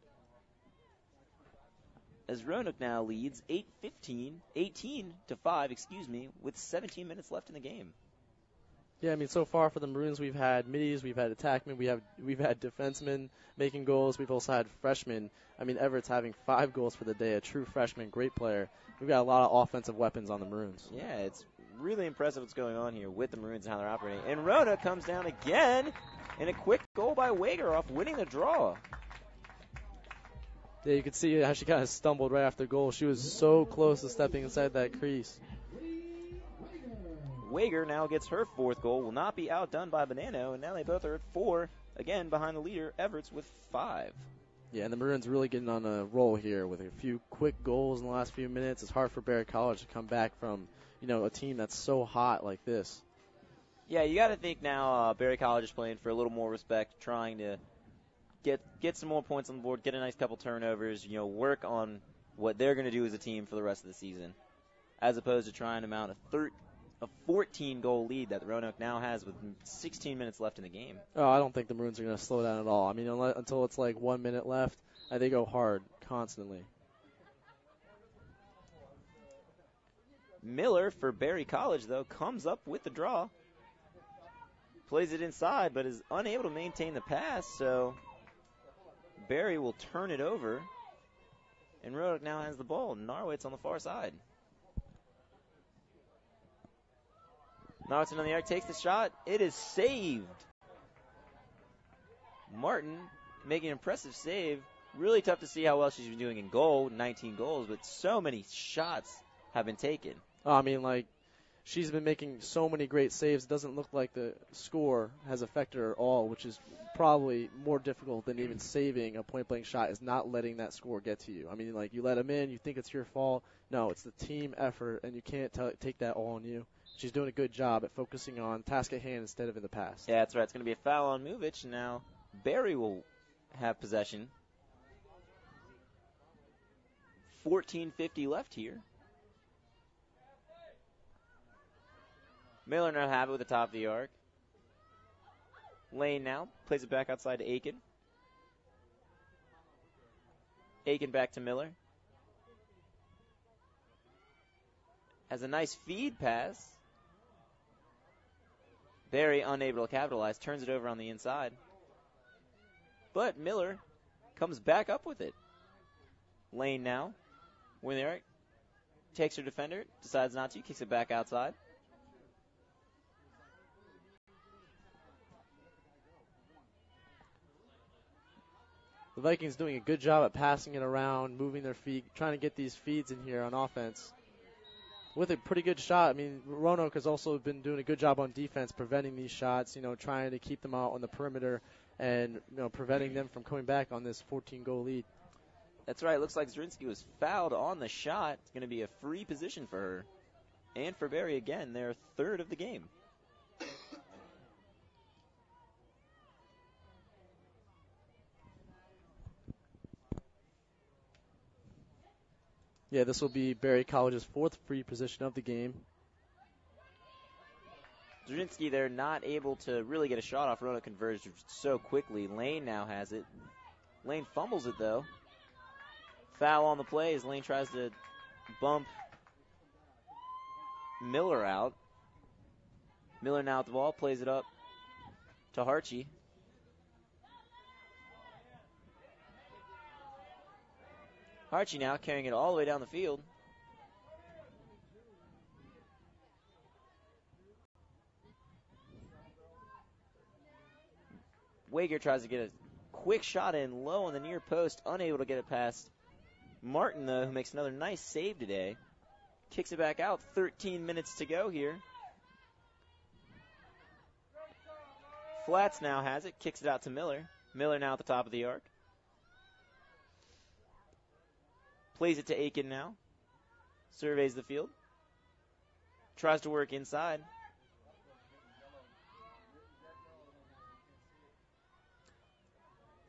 As Roanoke now leads 18-5, with 17 minutes left in the game. Yeah, I mean, so far for the Maroons, we've had middies, we've had attackmen, we've had defensemen making goals. We've also had freshmen. I mean, Everett's having 5 goals for the day, a true freshman, great player. We've got a lot of offensive weapons on the Maroons. Yeah, it's really impressive what's going on here with the Maroons and how they're operating. And Rona comes down again in a quick goal by Wageroff, winning the draw. Yeah, you could see how she kind of stumbled right after goal. She was so close to stepping inside that crease. Wager now gets her 4th goal, will not be outdone by Bonanno, and now they both are at 4, again behind the leader, Everts, with 5. Yeah, and the Maroons really getting on a roll here with a few quick goals in the last few minutes. It's hard for Barry College to come back from, a team that's so hot like this. Yeah, you got to think now Barry College is playing for a little more respect, trying to get some more points on the board, get a nice couple turnovers, work on what they're going to do as a team for the rest of the season, as opposed to trying to mount a 14-goal lead that the Roanoke now has with 16 minutes left in the game. Oh, I don't think the Maroons are going to slow down at all. I mean, until it's like 1 minute left, they go hard constantly. Miller for Barry College, though, comes up with the draw. Plays it inside, but is unable to maintain the pass, so Barry will turn it over. And Roanoke now has the ball. Narwitz on the far side. Narwitz on the arc takes the shot. It is saved. Martin making an impressive save. Really tough to see how well she's been doing in goal, 19 goals, but so many shots have been taken. I mean, she's been making so many great saves. It doesn't look like the score has affected her at all, which is probably more difficult than even saving a point-blank shot, is not letting that score get to you. I mean, you let them in, you think it's your fault. No, it's the team effort, and you can't take that all on you. She's doing a good job at focusing on task at hand instead of in the past. Yeah, that's right. It's going to be a foul on Movich. Now Barry will have possession. 14:50 left here. Miller now have it with the top of the arc. Lane now plays it back outside to Aiken. Aiken back to Miller. Has a nice feed pass. Barry unable to capitalize, turns it over on the inside. But Miller comes back up with it. Lane now, when Eric takes her defender, decides not to, kicks it back outside. The Vikings doing a good job at passing it around, moving their feet, trying to get these feeds in here on offense. With a pretty good shot. I mean, Roanoke has also been doing a good job on defense, preventing these shots, trying to keep them out on the perimeter and, preventing them from coming back on this 14-goal lead. That's right. Looks like Zrinski was fouled on the shot. It's going to be a free position for her. And for Barry again, their 3rd of the game. Yeah, this will be Barry College's 4th free position of the game. Zrinski, they're not able to really get a shot off. Roanoke converged so quickly. Lane now has it. Lane fumbles it, though. Foul on the play as Lane tries to bump Miller out. Miller now at the ball, plays it up to Harchie. Harchie now carrying it all the way down the field. Wager tries to get a quick shot in low on the near post, unable to get it past Martin, though, who makes another nice save today. Kicks it back out, 13 minutes to go here. Flats now has it, kicks it out to Miller. Miller now at the top of the arc. Plays it to Aiken now. Surveys the field. Tries to work inside.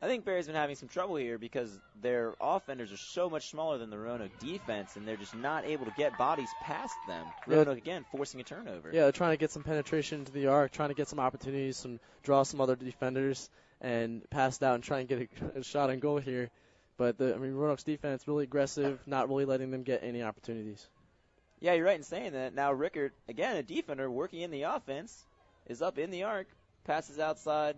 I think Barry's been having some trouble here because their offenders are so much smaller than the Roanoke defense, and they're just not able to get bodies past them. Roanoke, again, forcing a turnover. Yeah, they're trying to get some penetration into the arc, trying to get some opportunities, draw some other defenders, and pass it out and try and get a shot on goal here. But, Roanoke's defense really aggressive, not really letting them get any opportunities. Yeah, you're right in saying that. Now Rickert, again, a defender working in the offense, is up in the arc, passes outside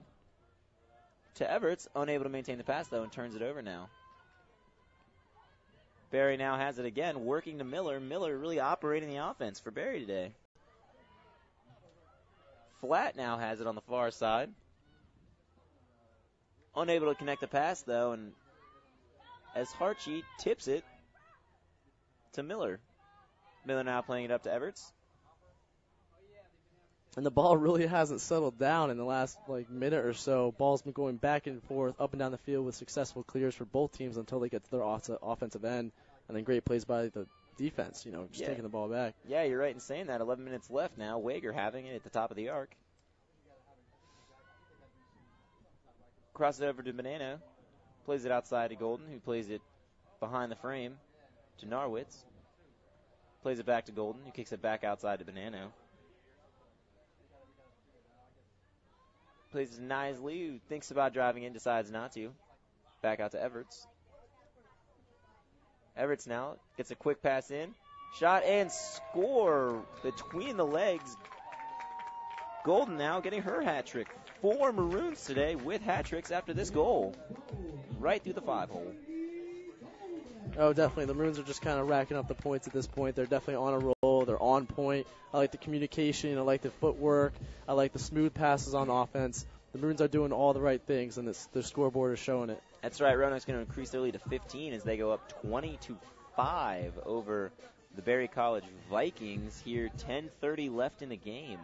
to Everts, unable to maintain the pass, though, and turns it over now. Barry now has it again, working to Miller. Miller really operating the offense for Barry today. Flat now has it on the far side. Unable to connect the pass, though, and as Harchie tips it to Miller. Miller now playing it up to Everts. And the ball really hasn't settled down in the last minute or so. Ball's been going back and forth, up and down the field with successful clears for both teams until they get to their offensive end. And then great plays by the defense, just taking the ball back. Yeah, you're right in saying that. 11 minutes left now. Wager having it at the top of the arc. Cross it over to Bonanno. Plays it outside to Golden, who plays it behind the frame to Narwitz. Plays it back to Golden, who kicks it back outside to Bonanno. Plays it to Nisley, who thinks about driving in, decides not to. Back out to Everts. Everts now gets a quick pass in. Shot and score between the legs. Golden now getting her hat trick. 4 Maroons today with hat tricks after this goal. Right through the 5-hole. Oh, definitely. The Maroons are just kind of racking up the points at this point. They're definitely on a roll. They're on point. I like the communication. I like the footwork. I like the smooth passes on offense. The Maroons are doing all the right things, and their scoreboard is showing it. That's right. Roanoke's going to increase their lead to 15 as they go up 20-5 over the Berry College Vikings here. 10:30 left in the game.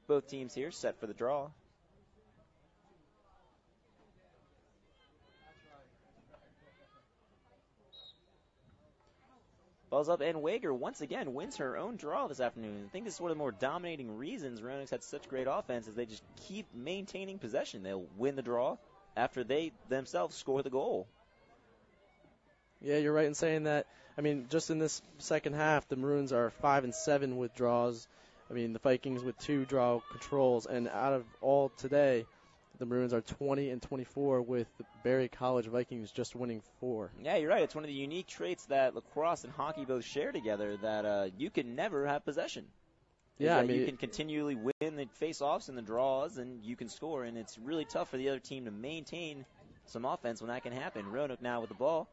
Both teams here set for the draw. Ball's up, and Wager once again wins her own draw this afternoon. I think this is one of the more dominating reasons Roanoke's had such great offense is they just keep maintaining possession. They'll win the draw after they themselves score the goal. Yeah, you're right in saying that. I mean, just in this second half, the Maroons are 5-7 with draws. I mean, the Vikings with 2 draw controls, and out of all today, the Maroons are 20-24 with the Berry College Vikings just winning 4. Yeah, you're right. It's one of the unique traits that lacrosse and hockey both share together that you can never have possession. Yeah, I mean, you can continually win the face-offs and the draws, and you can score, and it's really tough for the other team to maintain some offense when that can happen. Roanoke now with the ball.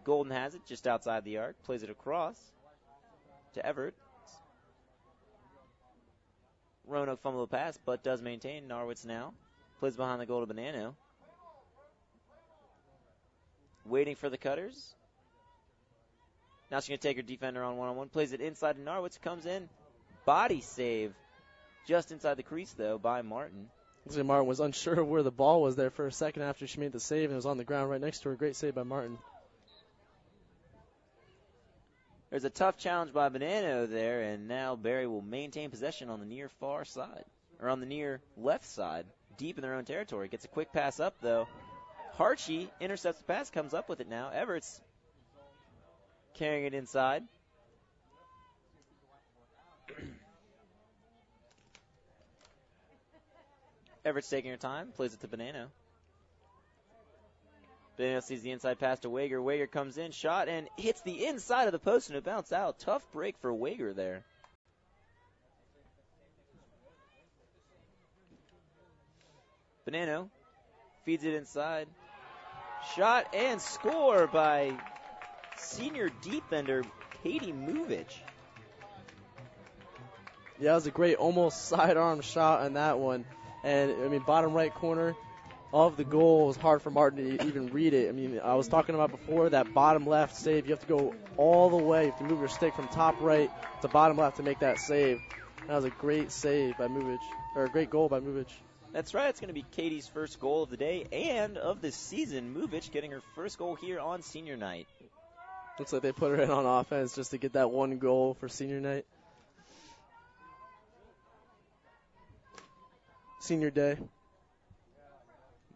Golden has it just outside the arc, plays it across to Everett. Roanoke fumble the pass, but does maintain. Narwitz now plays behind the goal to Bonanno. Waiting for the cutters. Now she's going to take her defender on one-on-one. Plays it inside to Narwitz. Comes in. Body save just inside the crease, though, by Martin. Martin was unsure of where the ball was there for a second after she made the save, and it was on the ground right next to her. Great save by Martin. There's a tough challenge by Bonanno there, and now Berry will maintain possession on the near far side, or on the near left side, deep in their own territory. Gets a quick pass up, though. Harchie intercepts the pass, comes up with it now. Everett's carrying it inside. Everett's taking her time, plays it to Bonanno. Bonanno sees the inside pass to Wager. Wager comes in, shot, and hits the inside of the post, and it bounced out. Tough break for Wager there. Bonanno feeds it inside. Shot and score by senior defender Katie Movich. Yeah, it was a great almost sidearm shot on that one. And, I mean, bottom right corner of the goal, it was hard for Martin to even read it. I mean, I was talking about before that bottom left save. You have to go all the way. You have to move your stick from top right to bottom left to make that save. That was a great save by Movich, or a great goal by Movich. That's right. It's going to be Katie's first goal of the day and of the season. Movich getting her first goal here on senior night. Looks like they put her in on offense just to get that one goal for senior night. Senior day.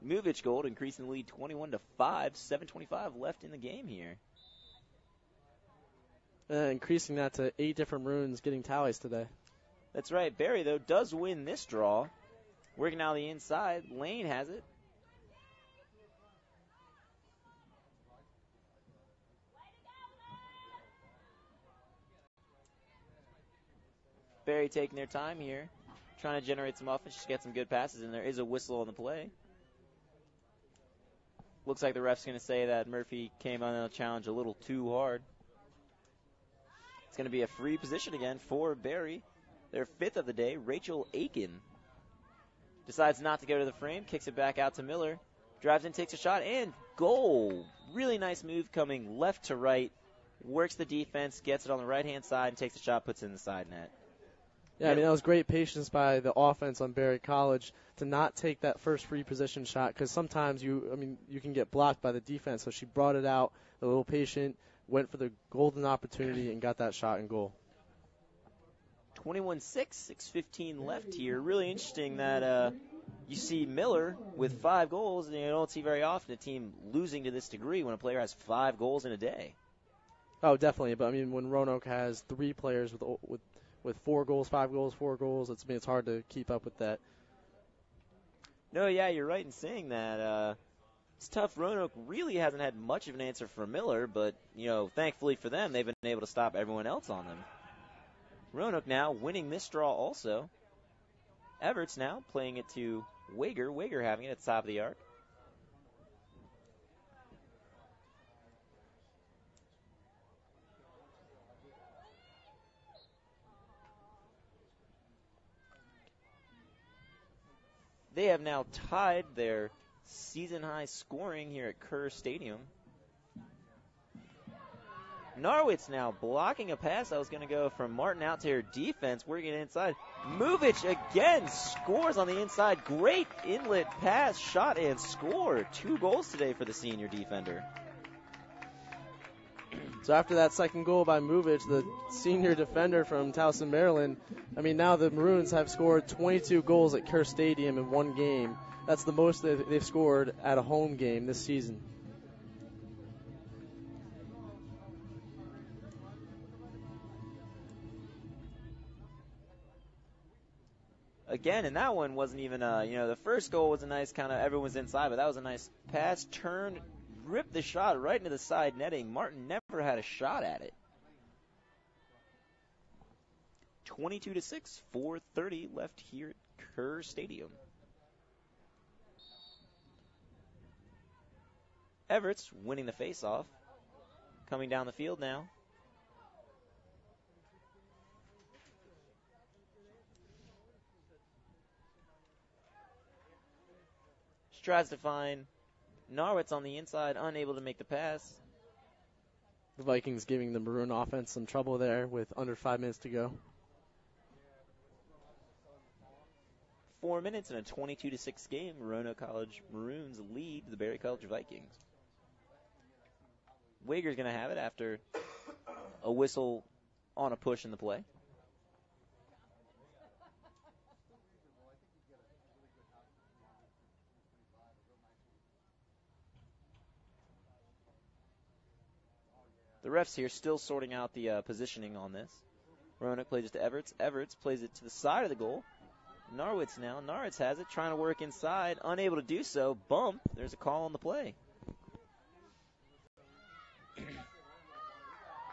Movich goal, increasing the lead 21-5, 7:25 left in the game here. Increasing that to 8 different Maroons getting tallies today. That's right. Berry, though, does win this draw. Working out the inside. Lane has it. Berry taking their time here, trying to generate some offense, just get some good passes, and there is a whistle on the play. Looks like the ref's going to say that Murphy came on the challenge a little too hard. It's going to be a free position again for Barry. Their 5th of the day, Rachel Aiken. Decides not to go to the frame, kicks it back out to Miller. Drives in, takes a shot, and goal. Really nice move coming left to right. Works the defense, gets it on the right-hand side, and takes a shot, puts it in the side net. Yeah, I mean, that was great patience by the offense on Barry College to not take that first free position shot, because sometimes you can get blocked by the defense. So she brought it out, a little patient, went for the golden opportunity, and got that shot and goal. 21-6, 6:15 left here. Really interesting that you see Miller with 5 goals, and you don't see very often a team losing to this degree when a player has 5 goals in a day. Oh, definitely. But I mean, when Roanoke has 3 players with 4 goals, 5 goals, 4 goals, it's hard to keep up with that. No, yeah, you're right in saying that. It's tough. Roanoke really hasn't had much of an answer for Miller, but thankfully for them, they've been able to stop everyone else on them. Roanoke now winning this draw also. Everett's now playing it to Wager. Wager having it at the top of the arc. They have now tied their season-high scoring here at Kerr Stadium. Norwitz now blocking a pass that was going to go from Martin out to her defense, working it inside. Muvic again scores on the inside. Great inlet pass, shot, and score. 2 goals today for the senior defender. So after that second goal by Muvic, the senior defender from Towson, Maryland, now the Maroons have scored 22 goals at Kerr Stadium in 1 game. That's the most they've scored at a home game this season. Again, and that one wasn't even, the first goal was a nice kind of, everyone's inside, but that was a nice pass, turn, ripped the shot right into the side netting. Martin never had a shot at it. 22-6, 4:30 left here at Kerr Stadium. Everett's winning the faceoff. Coming down the field now. She tries to find Norwitz on the inside, unable to make the pass. The Vikings giving the Maroon offense some trouble there with under 5 minutes to go. 4 minutes in a 22-6 game. Roanoke College Maroons lead the Berry College Vikings. Wager's going to have it after a whistle on a push in the play. The refs here still sorting out the positioning on this. Roanoke plays it to Everts. Everts plays it to the side of the goal. Norwitz now. Norwitz has it, trying to work inside. Unable to do so. Bump. There's a call on the play.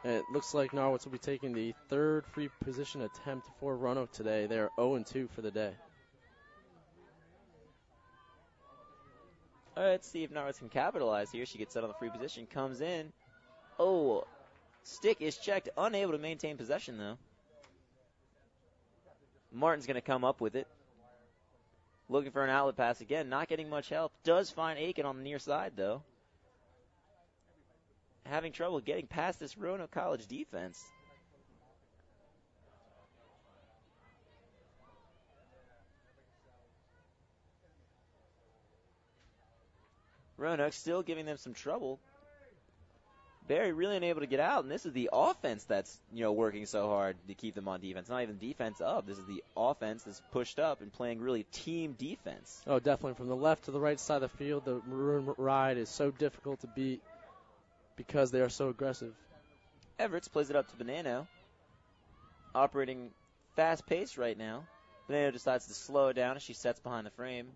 It looks like Norwitz will be taking the 3rd free position attempt for Roanoke today. They are 0-2 for the day. All right, let's see if Norwitz can capitalize here. She gets set on the free position, comes in. Oh, stick is checked. Unable to maintain possession, though. Martin's going to come up with it. Looking for an outlet pass again. Not getting much help. Does find Aiken on the near side, though. Having trouble getting past this Roanoke College defense. Roanoke still giving them some trouble. Barry really unable to get out, and this is the offense that's working so hard to keep them on defense. Not even defense up. This is the offense that's pushed up and playing really team defense. Oh, definitely. From the left to the right side of the field, the Maroon ride is so difficult to beat because they are so aggressive. Everett plays it up to Bonanno. Operating fast pace right now. Bonanno decides to slow it down as she sets behind the frame.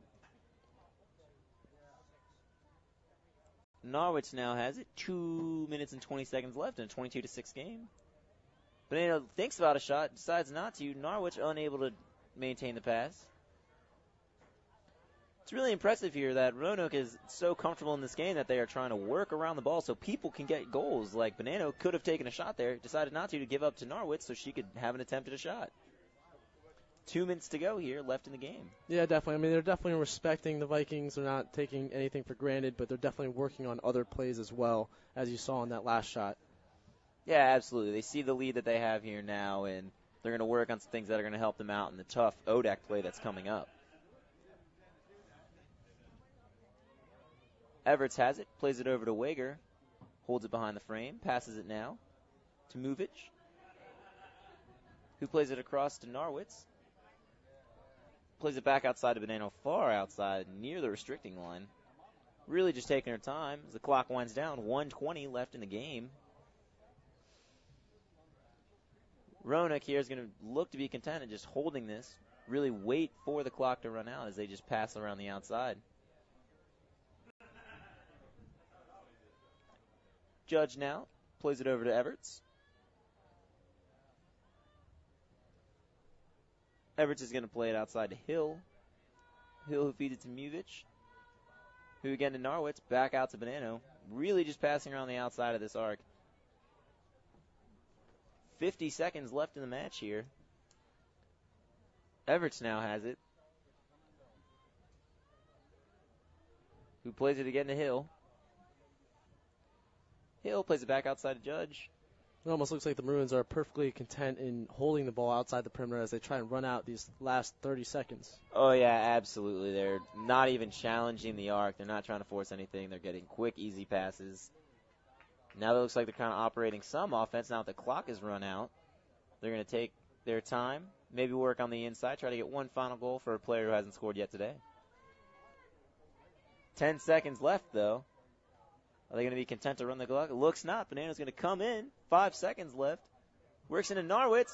Norwich now has it. 2 minutes and 20 seconds left in a 22-6 game. Bonanno thinks about a shot, decides not to. Norwich unable to maintain the pass. It's really impressive here that Roanoke is so comfortable in this game that they are trying to work around the ball so people can get goals. Like Bonanno could have taken a shot there, decided not to give up to Norwitz so she could have an attempt at a shot. 2 minutes to go here, left in the game. Yeah, definitely. I mean, they're definitely respecting the Vikings. They're not taking anything for granted, but they're definitely working on other plays as well, as you saw in that last shot. Yeah, absolutely. They see the lead that they have here now, and they're going to work on some things that are going to help them out in the tough ODAC play that's coming up. Everts has it, plays it over to Wager, holds it behind the frame, passes it now to Movic, who plays it across to Norwitz. Plays it back outside to Bonanno, far outside, near the restricting line. Really just taking her time as the clock winds down. 1:20 left in the game. Roanoke here is going to look to be content and just holding this. Really wait for the clock to run out as they just pass around the outside. Judge now plays it over to Everts. Everts is going to play it outside to Hill. Hill who feeds it to Muvic. Who again to Norwitz. Back out to Bonanno. Really just passing around the outside of this arc. 50 seconds left in the match here. Everts now has it. Who plays it again to Hill. Hill plays it back outside to Judge. It almost looks like the Maroons are perfectly content in holding the ball outside the perimeter as they try and run out these last 30 seconds. Oh, yeah, absolutely. They're not even challenging the arc. They're not trying to force anything. They're getting quick, easy passes. Now it looks like they're kind of operating some offense. Now that the clock has run out, they're going to take their time, maybe work on the inside, try to get one final goal for a player who hasn't scored yet today. 10 seconds left, though. Are they going to be content to run the clock? It looks not. Bonanno's going to come in. 5 seconds left. Works into Norwitz,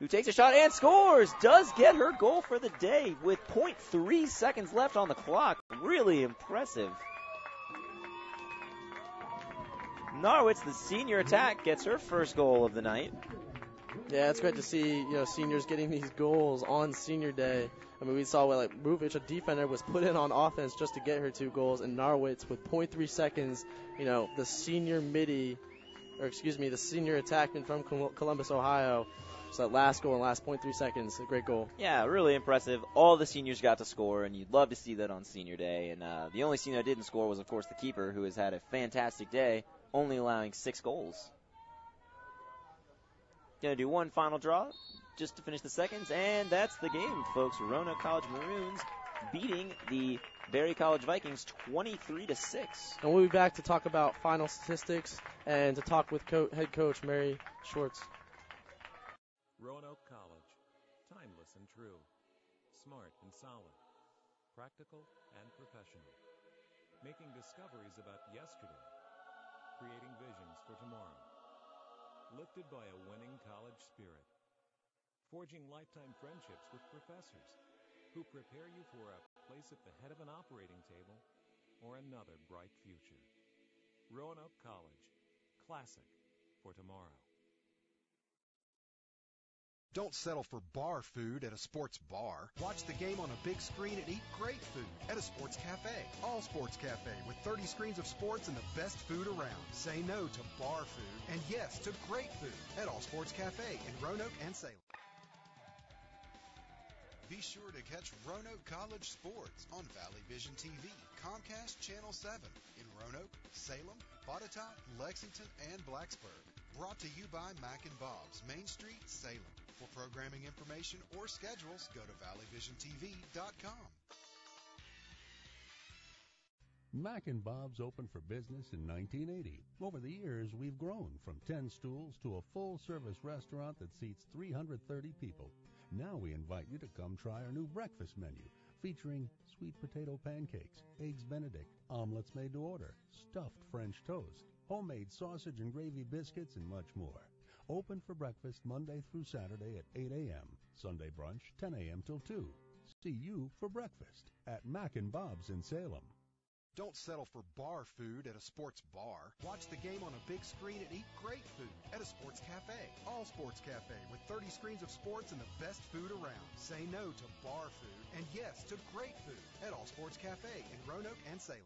who takes a shot and scores. Does get her goal for the day with 0.3 seconds left on the clock. Really impressive. Norwitz, the senior attack, gets her first goal of the night. Yeah, it's great to see seniors getting these goals on senior day. I mean, we saw Muvic, a defender, was put in on offense just to get her 2 goals, and Norwitz with 0.3 seconds, the senior the senior attackman from Columbus, Ohio. So that last goal in the last 0.3 seconds, a great goal. Yeah, really impressive. All the seniors got to score, and you'd love to see that on senior day. And the only senior that didn't score was, of course, the keeper, who has had a fantastic day, only allowing 6 goals. Going to do one final draw just to finish the seconds, and that's the game, folks. Roanoke College Maroons beating the Berry College Vikings 23-6. And we'll be back to talk about final statistics and to talk with head coach Mary Schwartz. Roanoke College, timeless and true, smart and solid, practical and professional, making discoveries about yesterday, creating visions for tomorrow. Lifted by a winning college spirit, forging lifetime friendships with professors who prepare you for a place at the head of an operating table or another bright future. Roanoke College, classic for tomorrow. Don't settle for bar food at a sports bar. Watch the game on a big screen and eat great food at a sports cafe. All Sports Cafe with 30 screens of sports and the best food around. Say no to bar food and yes to great food at All Sports Cafe in Roanoke and Salem. Be sure to catch Roanoke College sports on Valley Vision TV, Comcast Channel 7 in Roanoke, Salem, Botetourt, Lexington, and Blacksburg. Brought to you by Mac & Bob's, Main Street, Salem. For programming information or schedules, go to valleyvisiontv.com. Mac & Bob's opened for business in 1980. Over the years, we've grown from 10 stools to a full-service restaurant that seats 330 people. Now we invite you to come try our new breakfast menu, featuring sweet potato pancakes, eggs Benedict, omelets made to order, stuffed French toast, homemade sausage and gravy biscuits, and much more. Open for breakfast Monday through Saturday at 8 a.m., Sunday brunch 10 a.m. till 2. See you for breakfast at Mac & Bob's in Salem. Don't settle for bar food at a sports bar. Watch the game on a big screen and eat great food at a sports cafe. All Sports Cafe with 30 screens of sports and the best food around. Say no to bar food and yes to great food at All Sports Cafe in Roanoke and Salem.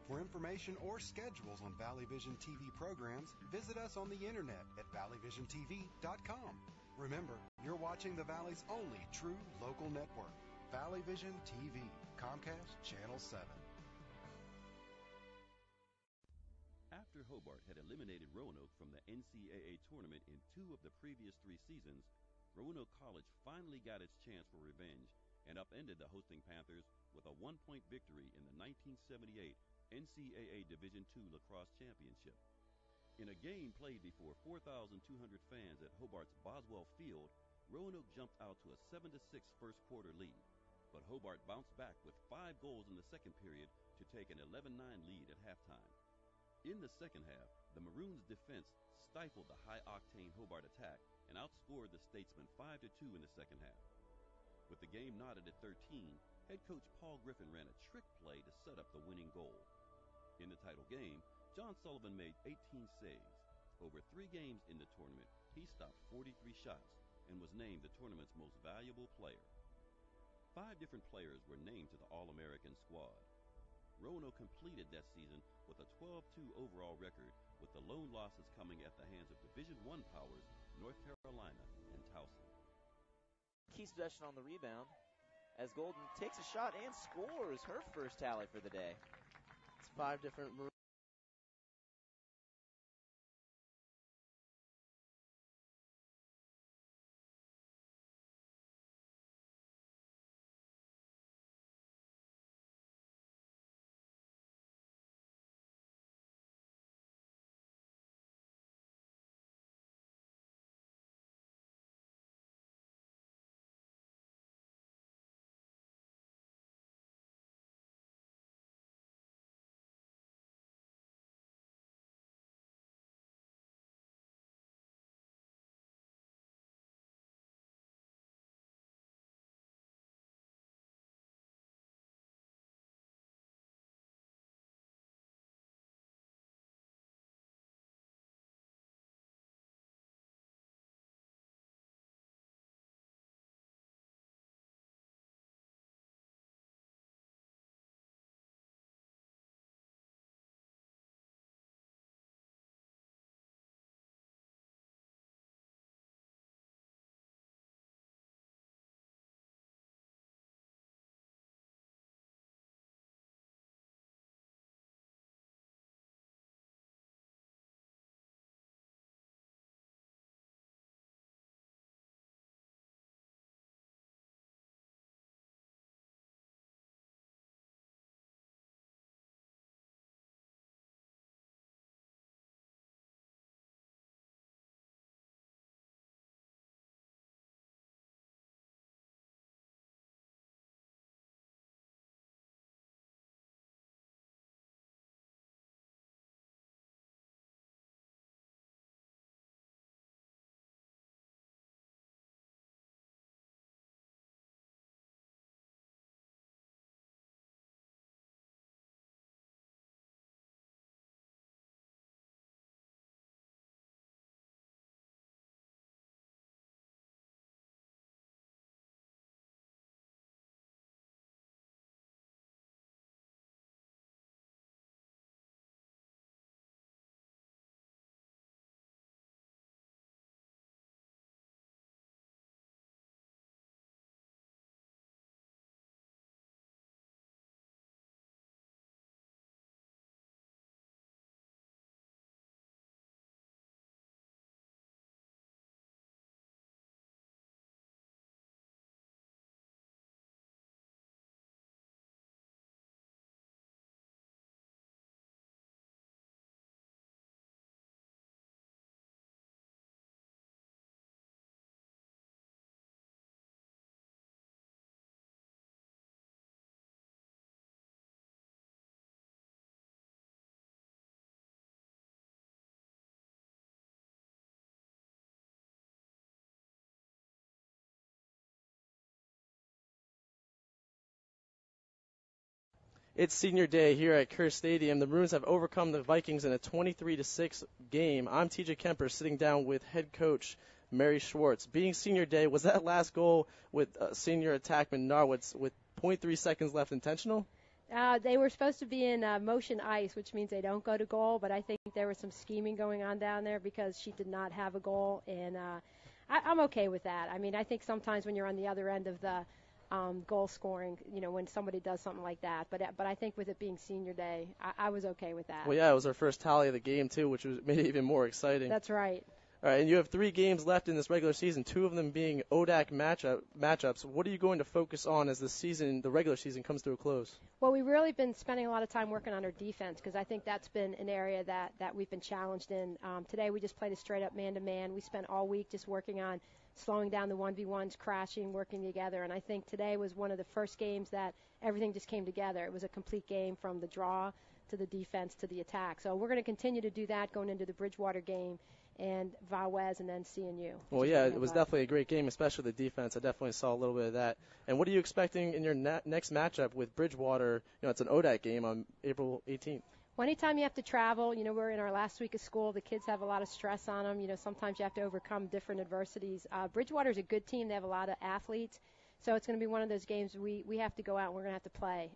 For information or schedules on Valley Vision TV programs, visit us on the internet at valleyvisiontv.com. Remember, you're watching the Valley's only true local network, Valley Vision TV, Comcast Channel 7. After Hobart had eliminated Roanoke from the NCAA tournament in 2 of the previous 3 seasons, Roanoke College finally got its chance for revenge and upended the hosting Panthers with a 1-point victory in the 1978 NCAA Division II Lacrosse Championship. In a game played before 4,200 fans at Hobart's Boswell Field, Roanoke jumped out to a 7-6 first quarter lead, but Hobart bounced back with 5 goals in the second period to take an 11-9 lead at halftime. In the second half, the Maroons' defense stifled the high-octane Hobart attack and outscored the Statesmen 5-2 in the second half. With the game knotted at 13, head coach Paul Griffin ran a trick play to set up the winning goal. In the title game, John Sullivan made 18 saves. Over 3 games in the tournament, he stopped 43 shots and was named the tournament's most valuable player. 5 different players were named to the All-American squad. Roanoke completed that season with a 12-2 overall record, with the lone losses coming at the hands of Division I powers North Carolina and Towson. Keys possession on the rebound as Golden takes a shot and scores her first tally for the day. It's 5 different It's senior day here at Kerr Stadium. The Maroons have overcome the Vikings in a 23-6 game. I'm TJ Kemper sitting down with head coach Mary Schwartz. Being senior day, was that last goal with senior attackman Narwitz with 0.3 seconds left intentional? They were supposed to be in motion ice, which means they don't go to goal, but I think there was some scheming going on down there because she did not have a goal, and I'm okay with that. I mean, I think sometimes when you're on the other end of the goal scoring, when somebody does something like that. But I think with it being senior day, I was okay with that. Well, yeah, it was our first tally of the game, too, which made it even more exciting. That's right. All right, and you have 3 games left in this regular season, 2 of them being ODAC matchups. What are you going to focus on as the regular season comes to a close? Well, we've really been spending a lot of time working on our defense because I think that's been an area that we've been challenged in. Today we just played a straight-up man-to-man. We spent all week just working on slowing down the 1v1s, crashing, working together. And I think today was one of the first games that everything just came together. It was a complete game from the draw to the defense to the attack. So we're going to continue to do that going into the Bridgewater game and Valwez and then CNU. Well, yeah, it was definitely a great game, especially the defense. I definitely saw a little bit of that. And what are you expecting in your next matchup with Bridgewater? It's an ODAC game on April 18th. Well, anytime you have to travel, we're in our last week of school. The kids have a lot of stress on them. Sometimes you have to overcome different adversities. Bridgewater's a good team. They have a lot of athletes. So it's going to be one of those games we have to go out and we're going to have to play.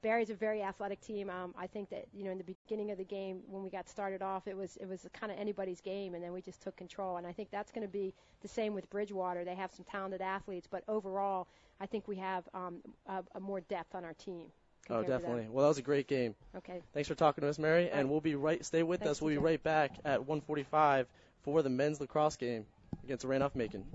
Barry's a very athletic team. I think that, in the beginning of the game when we got started off, it was kind of anybody's game, and then we just took control. And I think that's going to be the same with Bridgewater. They have some talented athletes, but overall, I think we have a more depth on our team. Oh, definitely. Well, that was a great game. Okay. Thanks for talking to us, Mary. And stay with us. We'll be right back at 1:45 for the men's lacrosse game against Randolph-Macon.